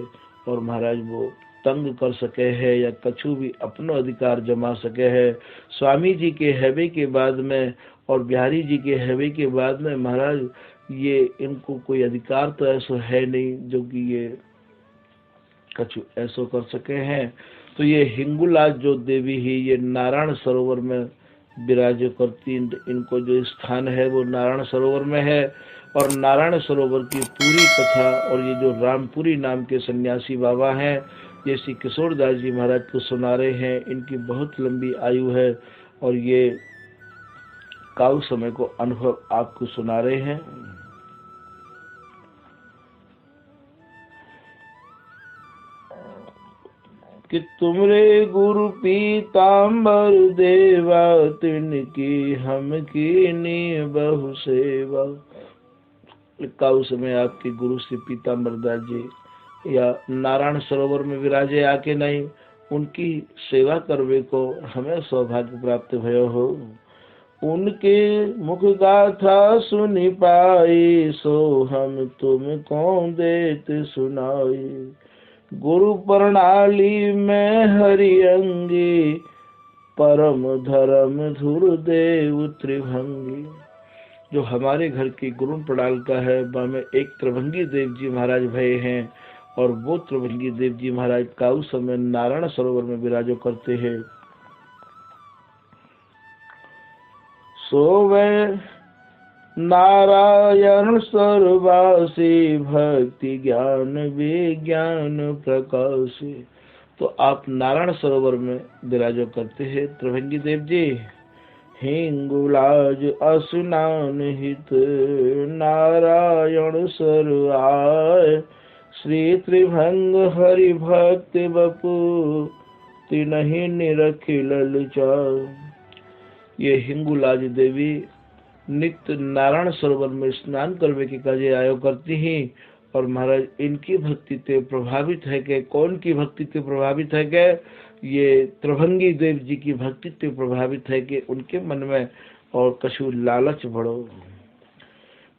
[SPEAKER 1] और महाराज वो तंग कर सके है या कछु भी अपना अधिकार जमा सके है। स्वामी जी के हैवे के बाद में और बिहारी जी के हैवे के बाद में महाराज ये इनको कोई अधिकार तो ऐसा है नहीं जो कि ये कछु ऐसा कर सके हैं। तो ये हिंगुलाज जो देवी है ये नारायण सरोवर में विराज करती, इनको जो स्थान है वो नारायण सरोवर में है और नारायण सरोवर की पूरी कथा और ये जो रामपुरी नाम के सन्यासी बाबा हैं ये श्री किशोरदास जी महाराज को सुना रहे हैं। इनकी बहुत लंबी आयु है और ये काउ समय को अनुभव आपको सुना रहे हैं। कि तुमरे गुरु पीताम्बर देवा तिनकी हम की बहु सेवा। काउ समय आपके गुरु श्री पीताम्बर दास जी या नारायण सरोवर में विराजे आके नहीं, उनकी सेवा करवे को हमें सौभाग्य प्राप्त भयो हो। उनके मुख गाथा सुनि पाई सो हम तुम कौन देत सुनाई। गुरु प्रणाली में हरि अंगी परम धर्म धुर देव त्रिभंगी। जो हमारे घर की गुरु प्रणाल का है वह में एक त्रिभंगी देव जी महाराज भय हैं और वो त्रिभंगी देव जी महाराज का उस समय नारायण सरोवर में विराजो करते हैं। सो वे नारायण सर्वासी भक्ति ज्ञान विज्ञान प्रकाशी। तो आप नारायण सरोवर में विराजो करते हैं त्रिभंगी देव जी। हिंगुलाज स्नान हित नारायण सर आय। श्री त्रिभंग हरि भक्त बपू तिनहि निरखि ललचाय। ये हिंगुलाज देवी नित्य नारायण सरोवर में स्नान करने के काजे आयो करती ही और महाराज इनकी भक्ति ते प्रभावित है के कौन की भक्ति ते प्रभावित है के ये त्रिभंगी देव जी की भक्ति ते प्रभावित है कि उनके मन में और कछु लालच बढ़ो।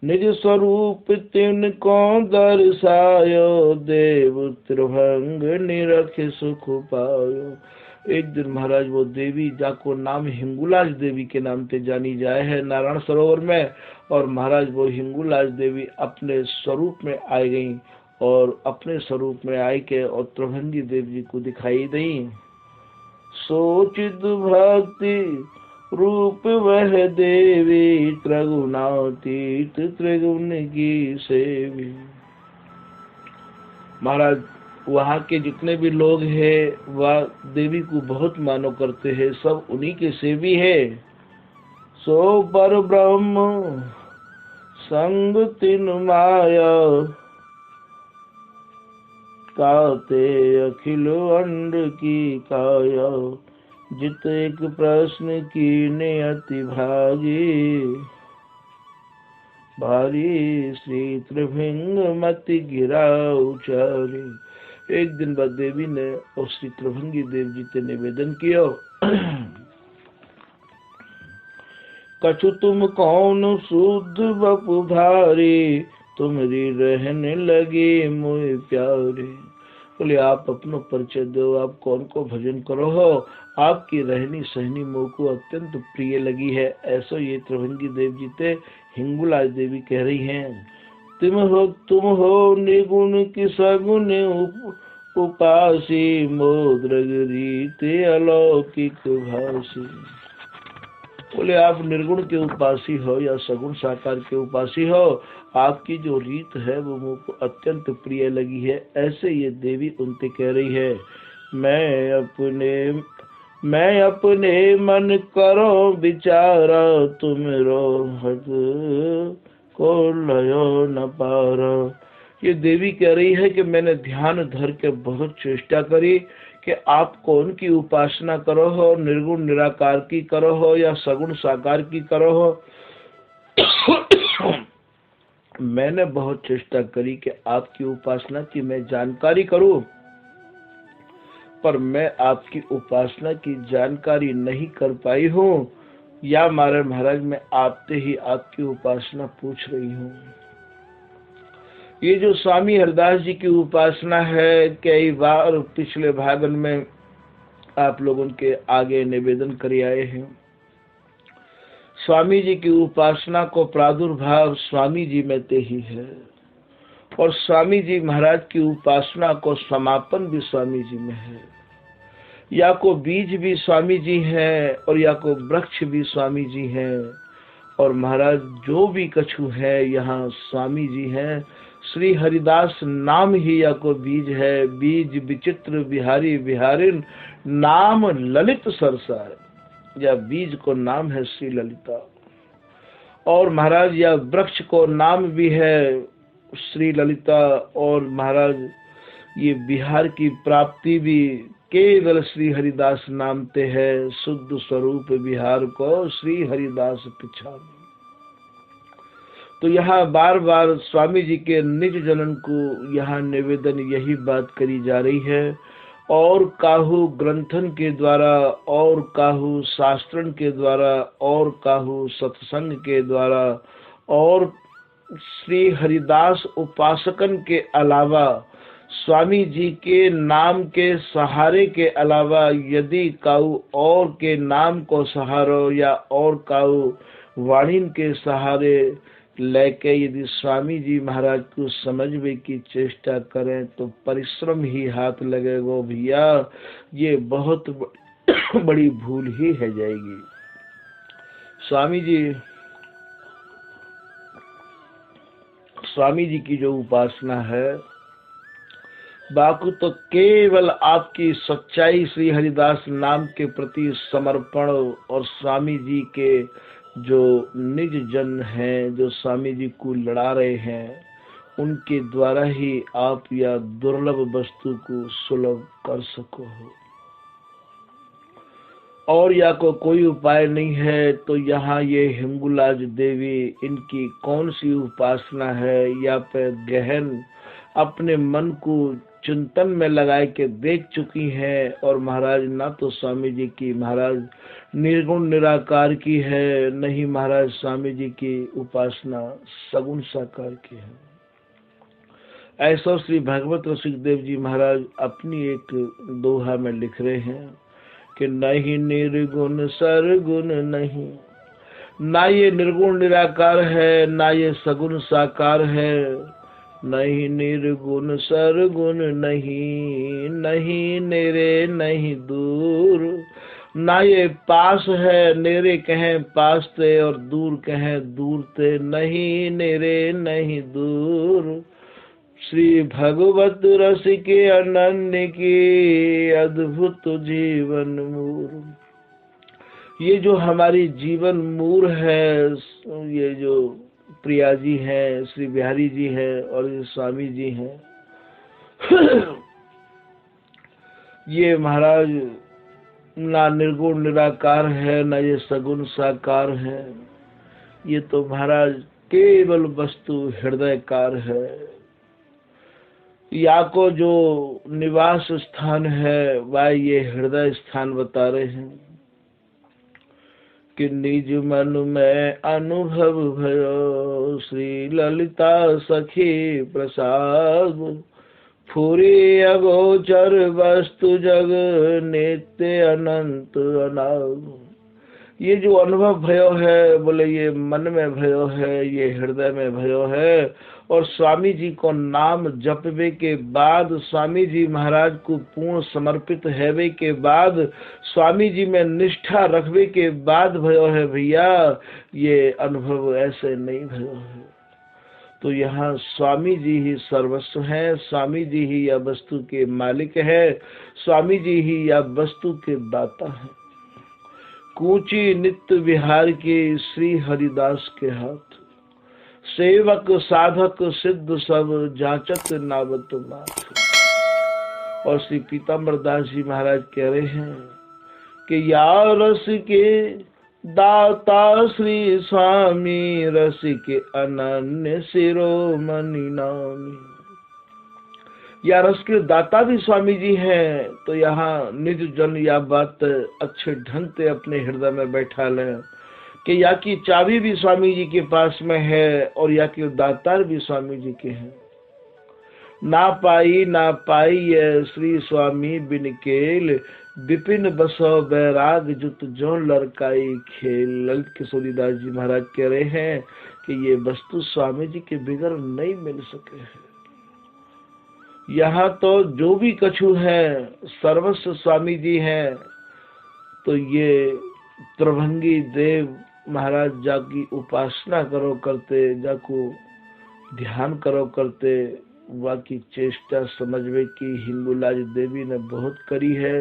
[SPEAKER 1] निज स्वरूप तिन को दर्शायो देव त्रिभंग निरख सुख पायो। एक दिन महाराज वो देवी जाको नाम हिंगुलाज देवी के नाम से जानी जाए है नारायण सरोवर में और महाराज वो हिंगुलाज देवी अपने स्वरूप में आ गई और अपने स्वरूप में आई के और त्रिभंगी देव जी को दिखाई दी। सोचित भक्ति रूप वह देवी त्रिगुणातीत त्रिगुण की सेवी। महाराज वहाँ के जितने भी लोग हैं वह देवी को बहुत मानो करते हैं, सब उन्हीं के सेवी है। सो पर ब्रह्म संग तिन माया काते अखिल अंड की काया। जित एक प्रश्न की नियति भागी भारी श्री त्रिभंग मति गिरा उचारी। एक दिन बाद देवी ने और श्री त्रिभंगी देव जी से निवेदन किया कछु तुम कौन शुद्ध बपु भारी तुम्हारी रहने लगी मुझे प्यारी। बोले आप अपना परिचय दो, आप कौन को भजन करो हो, आपकी रहनी सहनी मोह को अत्यंत प्रिय लगी है। ऐसा ये त्रिभंगी देव जी ते हिंगुलाज देवी कह रही हैं। तुम हो निर्गुण की सगुण उपासी मोद्रग रीत अलौकिक भासी। बोले आप निर्गुण के उपासी हो या सगुण साकार के उपासी हो, आपकी जो रीत है वो मुझको अत्यंत प्रिय लगी है। ऐसे ये देवी उनसे कह रही है, मैं अपने मन करो विचारा, तुम रोहत को लयो न पारा। ये देवी कह रही है कि मैंने ध्यान धर के बहुत चेष्टा करी कि आप कौन की उपासना करो हो, निर्गुण निराकार की करो हो या सगुण साकार की करो हो। मैंने बहुत चेष्टा करी कि आपकी उपासना की मैं जानकारी करूं, पर मैं आपकी उपासना की जानकारी नहीं कर पाई हूँ, या मारे महाराज मैं आपसे ही आपकी उपासना पूछ रही हूँ। ये जो स्वामी हरिदास जी की उपासना है, कई बार पिछले भागन में आप लोगों के आगे निवेदन कर आए हैं। स्वामी जी की उपासना को प्रादुर्भाव स्वामी जी में ते ही है, और स्वामी जी महाराज की उपासना को समापन भी स्वामी जी में है। या को बीज भी स्वामी जी हैं और या को वृक्ष भी स्वामी जी हैं, और महाराज जो भी कछु है यहाँ स्वामी जी हैं। श्री हरिदास नाम ही या को बीज है, बीज विचित्र बिहारी बिहारिन नाम ललित सरसार। या बीज को नाम है श्री ललिता, और महाराज या वृक्ष को नाम भी है श्री ललिता, और महाराज ये बिहार की प्राप्ति भी केवल श्री हरिदास नाम ते है। शुद्ध स्वरूप बिहार को श्री हरिदास पिछा। तो यहाँ बार बार स्वामी जी के निज जनन को यहाँ निवेदन यही बात करी जा रही है, और काहू ग्रंथन के द्वारा, और काहू शास्त्रन के द्वारा, और काहू सत्संग के द्वारा, और श्री हरिदास उपासकन के अलावा, स्वामी जी के नाम के सहारे के अलावा यदि काऊ और के नाम को सहारो या और काऊ वाणीन के सहारे लेके यदि स्वामी जी महाराज को समझने की चेष्टा करें तो परिश्रम ही हाथ लगेगा भैया, ये बहुत बड़ी भूल ही है जाएगी। स्वामी जी की जो उपासना है, बाकू तो केवल आपकी सच्चाई श्री हरिदास नाम के प्रति समर्पण, और स्वामी जी के जो निज जन हैं, जो स्वामी जी को लड़ा रहे हैं, उनके द्वारा ही आप या दुर्लभ वस्तु को सुलभ कर सको हो। और या को कोई उपाय नहीं है तो यहाँ ये हिंगुलाज देवी, इनकी कौन सी उपासना है, या पे गहन अपने मन को चिंतन में लगाए के देख चुकी हैं। और महाराज ना तो स्वामी जी की महाराज निर्गुण निराकार की है, नहीं महाराज स्वामी जी की उपासना सगुण साकार की है। ऐसा श्री भगवत रसिक देव जी महाराज अपनी एक दोहा में लिख रहे हैं कि नहीं निर्गुण सरगुण नहीं, ना ये निर्गुण निराकार है, ना ये सगुण साकार है। नहीं निर्गुण सरगुण नहीं, नहीं नेरे नहीं दूर, ना ये पास है नेरे कहें पास ते, और दूर कहें दूर ते। नहीं नेरे नहीं दूर, श्री भगवत रस के अनन्य की अद्भुत जीवन मूर। ये जो हमारी जीवन मूर है, ये जो प्रिया जी हैं, श्री बिहारी जी हैं और ये स्वामी जी हैं, ये महाराज ना निर्गुण निराकार है, ना ये सगुण साकार है। ये तो महाराज केवल वस्तु हृदयकार है। या को जो निवास स्थान है वह ये हृदय स्थान बता रहे हैं कि निज मन में अनुभव भयो, श्री ललिता सखी प्रसाद, फुरी अगोचर वस्तु जग नित्य अनंत अनाग। ये जो अनुभव भयो है, बोले ये मन में भयो है, ये हृदय में भयो है, और स्वामी जी को नाम जपवे के बाद, स्वामी जी महाराज को पूर्ण समर्पित हैवे के बाद, स्वामी जी में निष्ठा रखवे के बाद भयो है भैया, ये अनुभव ऐसे नहीं भयो है। तो यहाँ स्वामी जी ही सर्वस्व हैं, स्वामी जी ही या वस्तु के मालिक है, स्वामी जी ही या वस्तु के दाता है। कूची नित्य विहार के श्री हरिदास के हाथ, सेवक साधक सिद्ध सब जांचत नावत माथ। और श्री पीताम्बर दास जी महाराज कह रहे हैं कि या रस के दाता श्री स्वामी, रस के अनन्य शिरोमणि नामी। या रस के दाता भी स्वामी जी हैं, तो यहाँ निज जन या बात अच्छे ढंग से अपने हृदय में बैठा लें कि या की चाबी भी स्वामी जी के पास में है और या के दातार भी स्वामी जी के हैं। ना पाई ये श्री स्वामी बिन केल, विपिन बसो बैराग जुत जो लड़काई खेल। ललित किशोरीदास जी महाराज कह रहे हैं कि ये वस्तु स्वामी जी के बिगड़ नहीं मिल सके है। यहाँ तो जो भी कछु है सर्वस्व स्वामी जी हैं। तो ये त्रिभंगी देव महाराज जाकी उपासना करो करते, जाको ध्यान करो करते, वाकी चेष्टा समझवे की हिंगुलाज देवी ने बहुत करी है,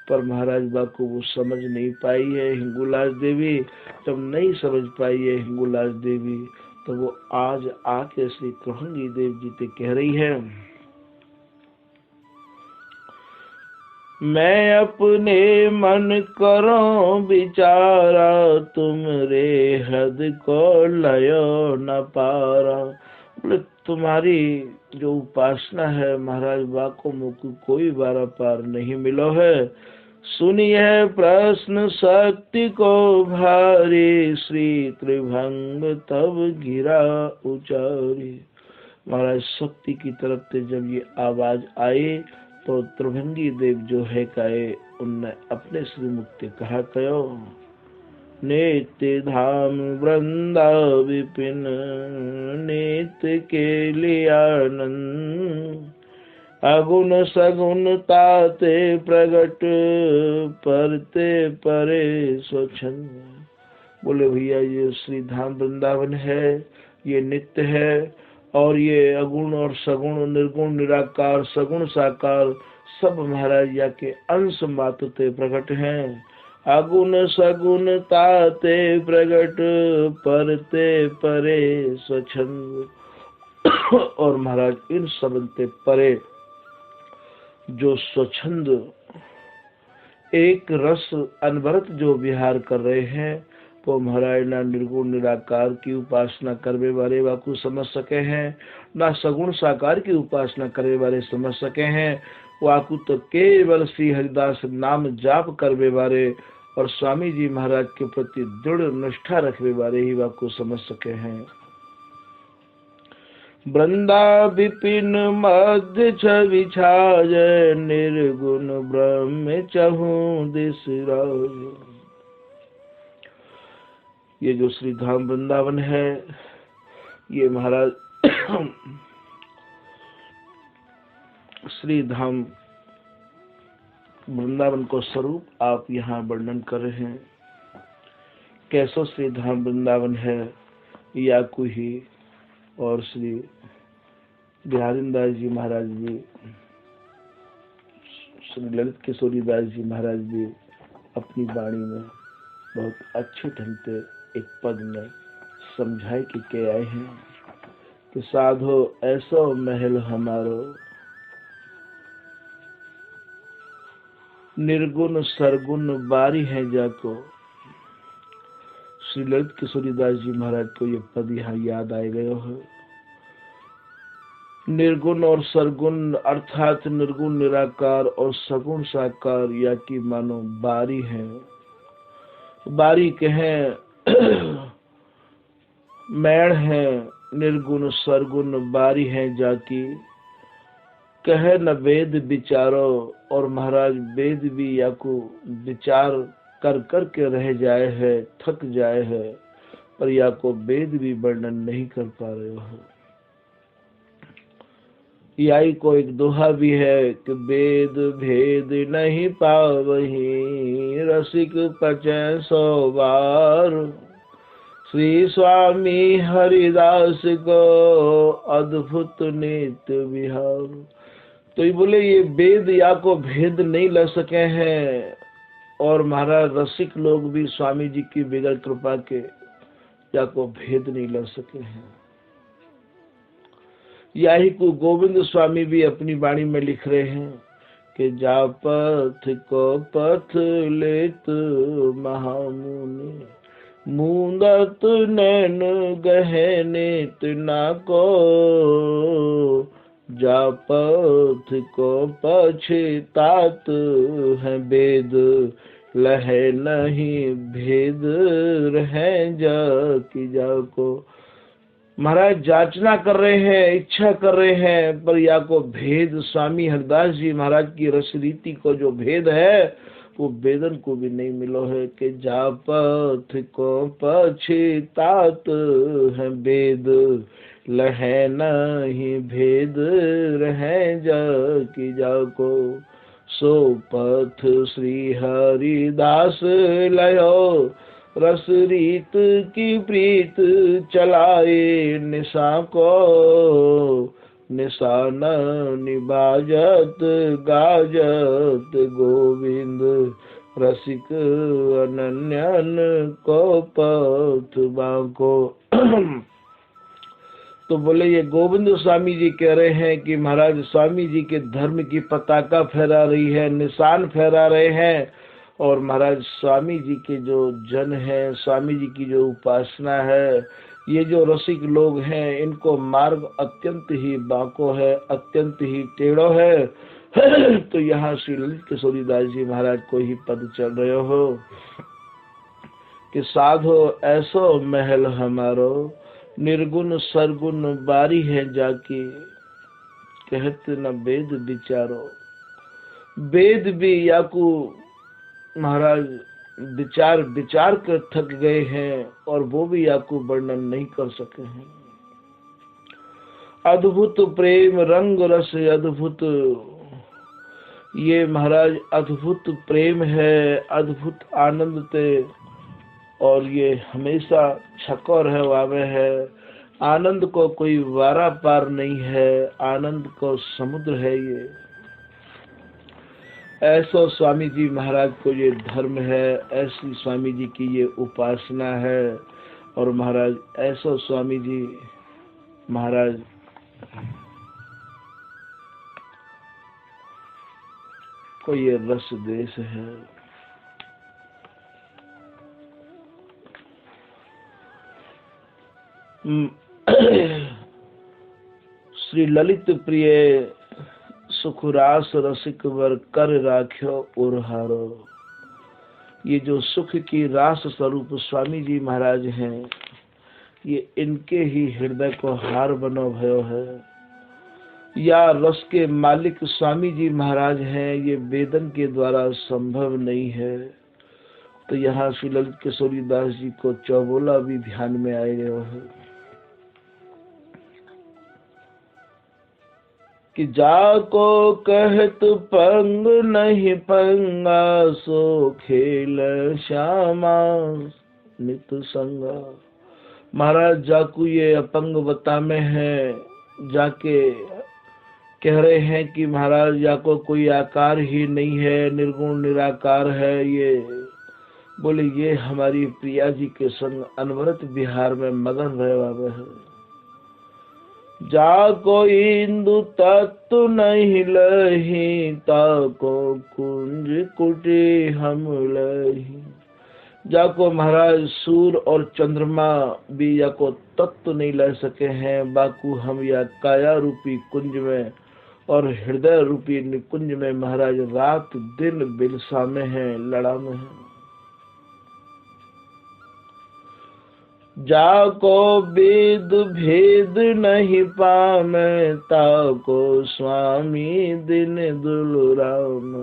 [SPEAKER 1] पर महाराज बा को वो समझ नहीं पाई है। हिंगुलाज देवी जब नहीं समझ पाई है हिंगुलाज देवी, तो वो आज आके श्री त्रिभंगी देव जी से कह रही है, मैं अपने मन करो विचारा, तुम रे हद को लयो न पारा। बोले तुम्हारी जो उपासना है महाराज बा को मुझको कोई बारा पार नहीं मिलो है। सुनिए प्रश्न शक्ति को भारी, श्री त्रिभंग तब गिरा उचारी। महाराज शक्ति की तरफ से जब ये आवाज आई तो त्रिभंगी देव जो है कहे, उनने अपने श्रीमुख से कहा कयो, नित्य धाम वृंदा विपिन, नित्य के लिए आनंद, अगुण सगुण ताते प्रगट, परते परे स्वच्छंद। बोले भैया ये श्री धाम वृंदावन है, ये नित्य है, और ये अगुण और सगुण, निर्गुण निराकार, सगुण साकार सब महाराज या के अंश मात्र ते प्रकट हैं। अगुण सगुण ताते प्रगट, परते परे स्वच्छंद। और महाराज इन सबंते परे जो स्वच्छंद एक रस अनवरत जो विहार कर रहे हैं, तो महाराज ना निर्गुण निराकार की उपासना करने वाले वाकु समझ सके हैं, ना सगुण साकार की उपासना करने वाले समझ सके हैं। वाकु तो केवल श्री हरिदास नाम जाप करने वाले और स्वामी जी महाराज के प्रति दृढ़ निष्ठा रखने वाले ही वाकु समझ सके हैं। वृंदा विपिन मध्य छवि छाज, निर्गुण ब्रह्म चहु दिस राज। ये जो श्री धाम वृंदावन है, ये महाराज श्री धाम वृंदावन को स्वरूप आप यहाँ वर्णन कर रहे हैं। कैसो श्री धाम वृंदावन है या कोई, और श्री बिहारीदास जी महाराज भी, श्री ललित किशोरीदास जी महाराज भी अपनी वाणी में बहुत अच्छे ढंग से एक पद में समझाए कि क्या आए हैं कि साधो ऐसो महल हमारो, निर्गुण सरगुण बारी है जाको। श्री ललित किशोरीदास जी महाराज को ये पद यहाँ याद आए गए है। निर्गुण और सरगुण अर्थात निर्गुण निराकार और सगुण साकार या की मानो बारी है। बारी कहें मैण है, निर्गुण सरगुण बारी है जाकी, कहे न वेद विचारो। और महाराज वेद भी या को विचार कर कर के रह जाए है, थक जाए है, पर या को वेद भी वर्णन नहीं कर पा रहे हो। यही को एक दोहा भी है कि वेद भेद नहीं पावही, रसिक पचे 100 बार। श्री स्वामी हरिदास को अद्भुत नित्य विहार। तो ये बोले ये वेद या को भेद नहीं ले सके हैं, और महाराज रसिक लोग भी स्वामी जी की बगैर कृपा के या को भेद नहीं ले सके हैं। यही को गोविंद स्वामी भी अपनी वाणी में लिख रहे हैं कि जा पथ को पथ लेत महामुनि, मूंदत नैन गहने तना को। जा पथ को पछतात है वेद, लहे नहीं भेद रहे जा की जाको। महाराज जांचना कर रहे हैं, इच्छा कर रहे हैं, पर या को भेद स्वामी हरिदास जी महाराज की रस रीति को जो भेद है वो वेदन को भी नहीं मिलो है कि जा पथ को पछतात है वेद, लहे नहीं भेद रहे जा की जाको। सो पथ श्री हरिदास लयो, रस रीत की प्रीत चलाए निशा को। निशान निबाजत गाजत गोविंद, रसिक अनन्यन को पथ बाको। तो बोले ये गोविंद स्वामी जी कह रहे हैं कि महाराज स्वामी जी के धर्म की पताका फहरा रही है, निशान फहरा रहे हैं, और महाराज स्वामी जी के जो जन है, स्वामी जी की जो उपासना है, ये जो रसिक लोग हैं, इनको मार्ग अत्यंत ही बाको है, अत्यंत ही टेढ़ो है। तो यहाँ श्री ललित किशोरीदास जी महाराज को ही पद चल रहे हो कि साधो ऐसो महल हमारो, निर्गुण सरगुण बारी है जाके। कहते न वेद विचारो, वेद भी याकू महाराज विचार कर थक गए हैं, और वो भी याकू वर्णन नहीं कर सके हैं। अद्भुत प्रेम रंग रस अद्भुत, ये महाराज अद्भुत प्रेम है, अद्भुत आनंद ते, और ये हमेशा छकर है वावे है। आनंद को कोई वारा पार नहीं है, आनंद को समुद्र है ये। ऐसा स्वामी जी महाराज को ये धर्म है, ऐसी स्वामी जी की ये उपासना है, और महाराज ऐसा स्वामी जी महाराज को ये रस देश है। श्री ललित प्रिय सुखरास रसिक वर कर राख्यो उरहारो। ये जो सुख की रास स्वरूप स्वामी जी महाराज हैं, ये इनके ही हृदय को हार बनो भयो है। या रस के मालिक स्वामी जी महाराज हैं, ये वेदन के द्वारा संभव नहीं है। तो यहाँ श्री ललित किशोरीदास जी को चौबोला भी ध्यान में आए है कि जाको कहत पंग नहीं पंगा, सो खेल श्यामा नित संगा। महाराज जाकू ये अपंगवता में है, जाके कह रहे हैं कि महाराज जाको कोई आकार ही नहीं है, निर्गुण निराकार है। ये बोले ये हमारी प्रिया जी के संग अनवरत बिहार में मगन रहे वाले है। जाको इंदु तत्व नहीं लही, ताको कुंज कुटी हम लही। जाको महाराज सूर्य और चंद्रमा भी याको तत्व नहीं ले सके हैं, बाकू हम या काया रूपी कुंज में और हृदय रूपी निकुंज में महाराज रात दिन बिलसा में है, लड़ा में है। जाको वेद भेद नहीं पामे, ताको स्वामी दिन दुलराम।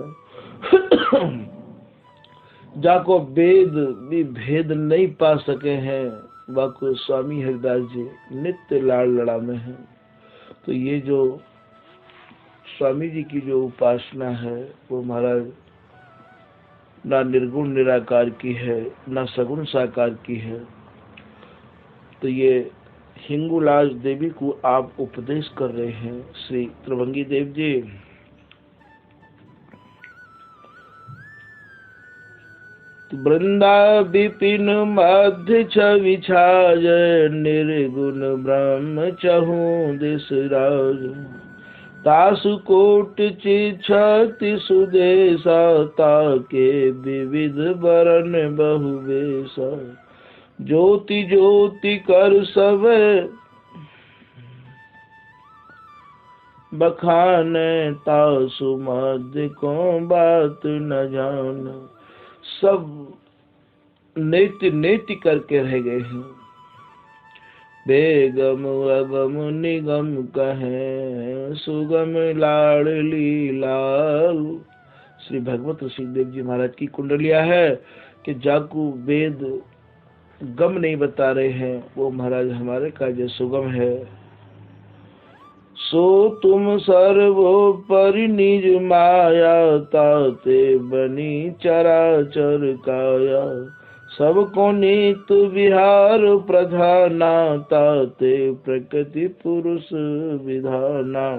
[SPEAKER 1] जाको वेद भी भेद नहीं पा सके हैं, बाको स्वामी हरिदास जी नित्य लाड़ लड़ा में हैं। तो ये जो स्वामी जी की जो उपासना है वो महाराज ना निर्गुण निराकार की है, ना सगुण साकार की है। तो ये हिंगुलाज देवी को आप उपदेश कर रहे हैं श्री त्रिभंगी देव जी। वृंदा विपिन मध्य छवि छाय, निर्गुण ब्रह्म चहु दिस राज। तासु कोट चिच्छति सुदेशा, ताके विविध बरन बहुवेशा। ज्योति ज्योति कर सब बखान, तासु मध्य को बात न जान। सब नेति नेति करके रह गए हैं। बेगम अगम निगम कहें, सुगम लाडली लाल। श्री भगवत ऋषिदेव जी महाराज की कुंडलिया है कि जाकू वेद गम नहीं बता रहे हैं, वो महाराज हमारे कार्य सुगम है। सो तुम सर्वोपरि निज माया, ताते बनी चराचर काया। सबको नित विहार प्रधाना, ताते प्रकृति पुरुष विधाना।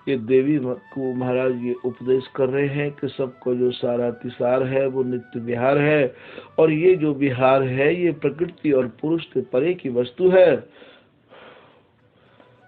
[SPEAKER 1] ये देवी को महाराज ये उपदेश कर रहे हैं कि सबको जो सारा तिसार है वो नित्य विहार है, और ये जो विहार है ये प्रकृति और पुरुष के परे की वस्तु है।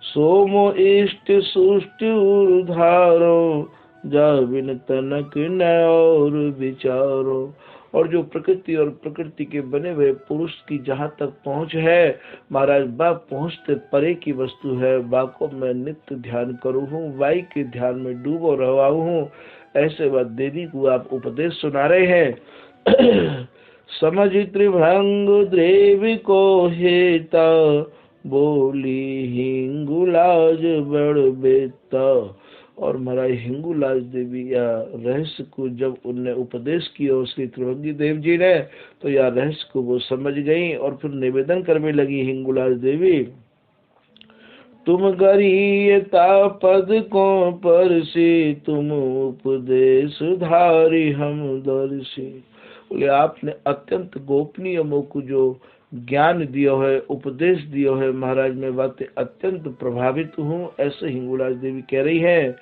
[SPEAKER 1] सोमो इष्ट सुष्ट उर्धारो, जा बिन तनक न और विचारो। और जो प्रकृति और प्रकृति के बने हुए पुरुष की जहाँ तक पहुँच है महाराज, बा पहुँचते परे की वस्तु है। बा को मैं नित्य ध्यान करूँ हूँ, वाई के ध्यान में डूबो रहा हूँ। ऐसे बात देवी को आप उपदेश सुना रहे हैं। समझ त्रिभंग देवी को हेता, बोली हिंगुलाज बड़ बेता। और महाराज हिंगुलाज देवी या रहस्य को जब उनने उपदेश किया श्री त्रिभंगी देव जी ने, तो या रहस्य को वो समझ गई और फिर निवेदन करने लगी हिंगुलाज देवी। तुम गरीयता पद को परसी, तुम उपदेश धारी हम दर्शी। बोले आपने अत्यंत गोपनीय को जो ज्ञान दियो है, उपदेश दियो है महाराज, मैं बातें अत्यंत प्रभावित हूँ। ऐसे हिंगुलाज देवी कह रही है।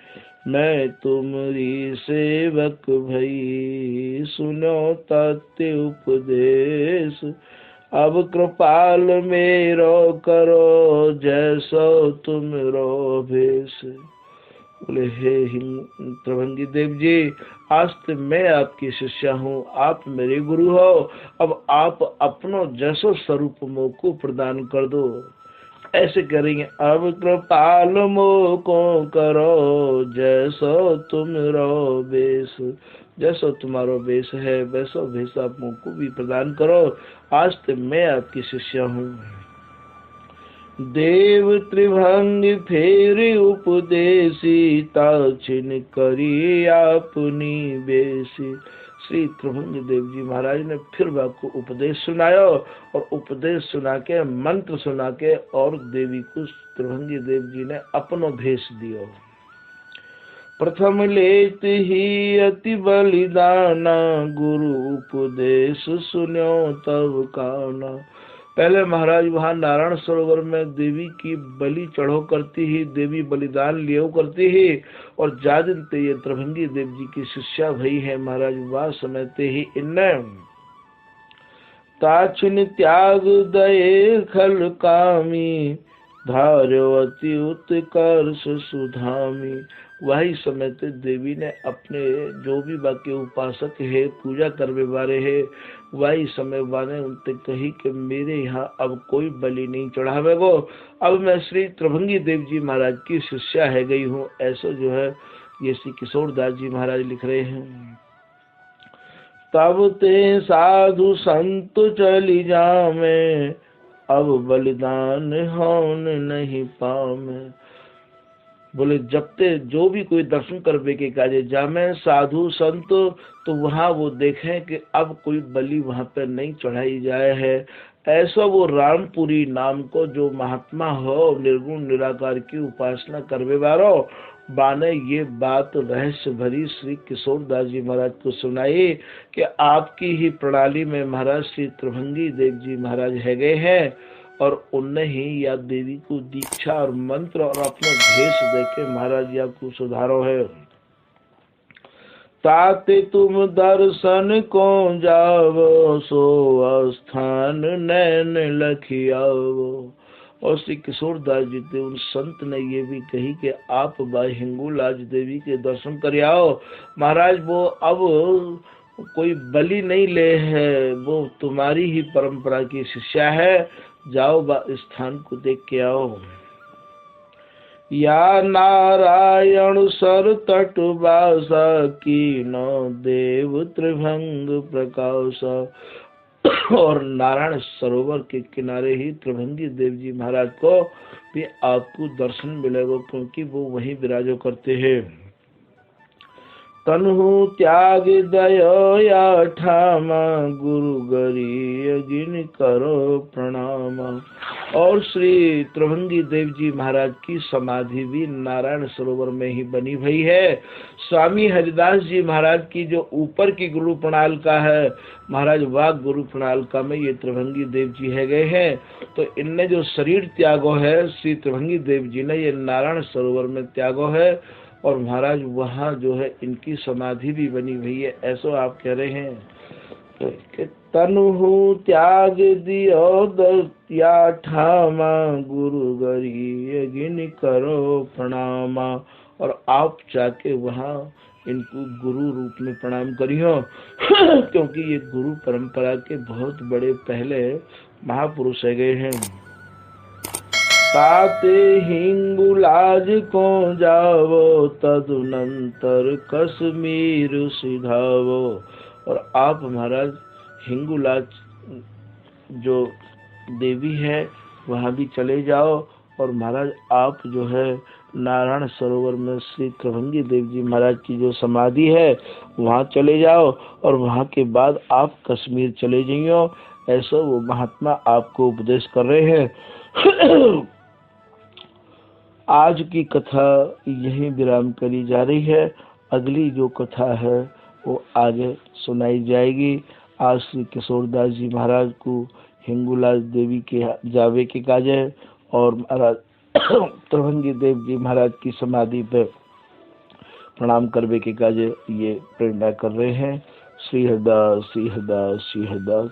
[SPEAKER 1] मैं तुम्हारी सेवक भई, सुनो तत्व उपदेश। अब कृपाल मेरो करो, जैसो तुमरो भेष। बोले हे त्रिभंगी देव जी, आज तो मैं आपकी शिष्या हूँ, आप मेरे गुरु हो। अब आप अपनो जैसो स्वरूप मोको प्रदान कर दो। ऐसे करेंगे। अब कृपाल मोको करो, जैसो तुमरो बेस। जैसो तुम्हारो बेस है वैसो भेष आप मोको भी प्रदान करो। आज तो मैं आपकी शिष्या हूँ। देव त्रिभंग फेर उपदेशी, ताछिन करी आपनी बेसी। श्री त्रिभंग देव जी महाराज ने फिर बाको उपदेश सुनाया, और उपदेश सुना के मंत्र सुना के और देवी को त्रिभंगी देव जी ने अपनो भेष दियो। प्रथम लेत ही अति बलिदाना, गुरु उपदेश सुनो तब काना। पहले महाराज वहाँ नारायण सरोवर में देवी की बलि चढ़ो करती ही, देवी बलिदान लियो करती ही, और जादिन ते ये त्रिभंगी देव जी की शिष्या भई है महाराज। वह समय ते ही इन्ने ताछिन त्याग दये खल कामी, धार्यो अति उत्कर्ष सुधामी। वही समय ते देवी ने अपने जो भी बाकी उपासक है, पूजा करने वाले है, वही समय वाने उनसे कही कि मेरे यहाँ अब कोई बलि नहीं चढ़ावे गो, अब मैं श्री त्रिभंगी देव जी महाराज की शिष्या है गई हूँ। ऐसा जो है ये श्री किशोरदास जी महाराज लिख रहे हैं। तब ते साधु संत चली जामे, अब बलिदान होन नहीं पामे। बोले जब ते जो भी कोई दर्शन करने के काजे जामे साधु संत, तो वहाँ वो देखें कि अब कोई बलि वहाँ पे नहीं चढ़ाई जाए है, ऐसा वो रामपुरी नाम को जो महात्मा हो निर्गुण निराकार की उपासना करवे बारो बाने ये बात रहस्य भरी श्री किशोरदास जी महाराज को सुनाई कि आपकी ही प्रणाली में महाराज श्री त्रिभंगी देव जी महाराज है गए हैं और उनने ही या देवी को दीक्षा और मंत्र और अपना भेष देके महाराज या को सुधारो है। ताते तुम दर्शन को जावो सो स्थान नैन लखियावो। और श्री किशोरदास जी थे उन संत ने ये भी कही कि आप भाई हिंगुलाज देवी के दर्शन कर आओ। महाराज वो अब कोई बलि नहीं ले है, वो तुम्हारी ही परंपरा की शिष्या है, जाओ स्थान को देख के आओ। या नारायण सर तट बासा कीनो देव त्रिभंग प्रकाश। और नारायण सरोवर के किनारे ही त्रिभंगी देव जी महाराज को भी आपको दर्शन मिलेगा क्योंकि वो वहीं विराजो करते हैं। तन्हु त्याग दया ठामा गुरु गरी गिन करो प्रणाम। और श्री त्रिभंगी देव जी महाराज की समाधि भी नारायण सरोवर में ही बनी हुई है। स्वामी हरिदास जी महाराज की जो ऊपर की गुरु प्रणाल का है महाराज वाग गुरु प्रणाल का में ये त्रिभंगी देव जी है गए हैं। तो इनने जो शरीर त्यागो है श्री त्रिभंगी देव जी ने ये नारायण सरोवर में त्यागो है और महाराज वहाँ जो है इनकी समाधि भी बनी हुई है, ऐसा आप कह रहे हैं। तो तनु त्याग दियो दया ठामा गुरु गरी गिन करो प्रणामा। और आप जाके वहाँ इनको गुरु रूप में प्रणाम करियो क्योंकि ये गुरु परंपरा के बहुत बड़े पहले महापुरुष है गए हैं। ताते हिंगुलाज को जावो तदनंतर कश्मीर सिधावो। और आप महाराज हिंगुलाज जो देवी है वहाँ भी चले जाओ और महाराज आप जो है नारायण सरोवर में श्री त्रिभंगी देव जी महाराज की जो समाधि है वहाँ चले जाओ और वहाँ के बाद आप कश्मीर चले जाइयो, ऐसा वो महात्मा आपको उपदेश कर रहे हैं। आज की कथा यही विराम करी जा रही है, अगली जो कथा है वो आगे सुनाई जाएगी। आज श्री किशोरदास जी महाराज को हिंगुलाज देवी के जावे के काज है और महाराज त्रिभंगी देव जी महाराज की समाधि पे प्रणाम करवे के काज ये प्रेरणा कर रहे हैं। श्री हरदास श्री हरदास श्री हरदास।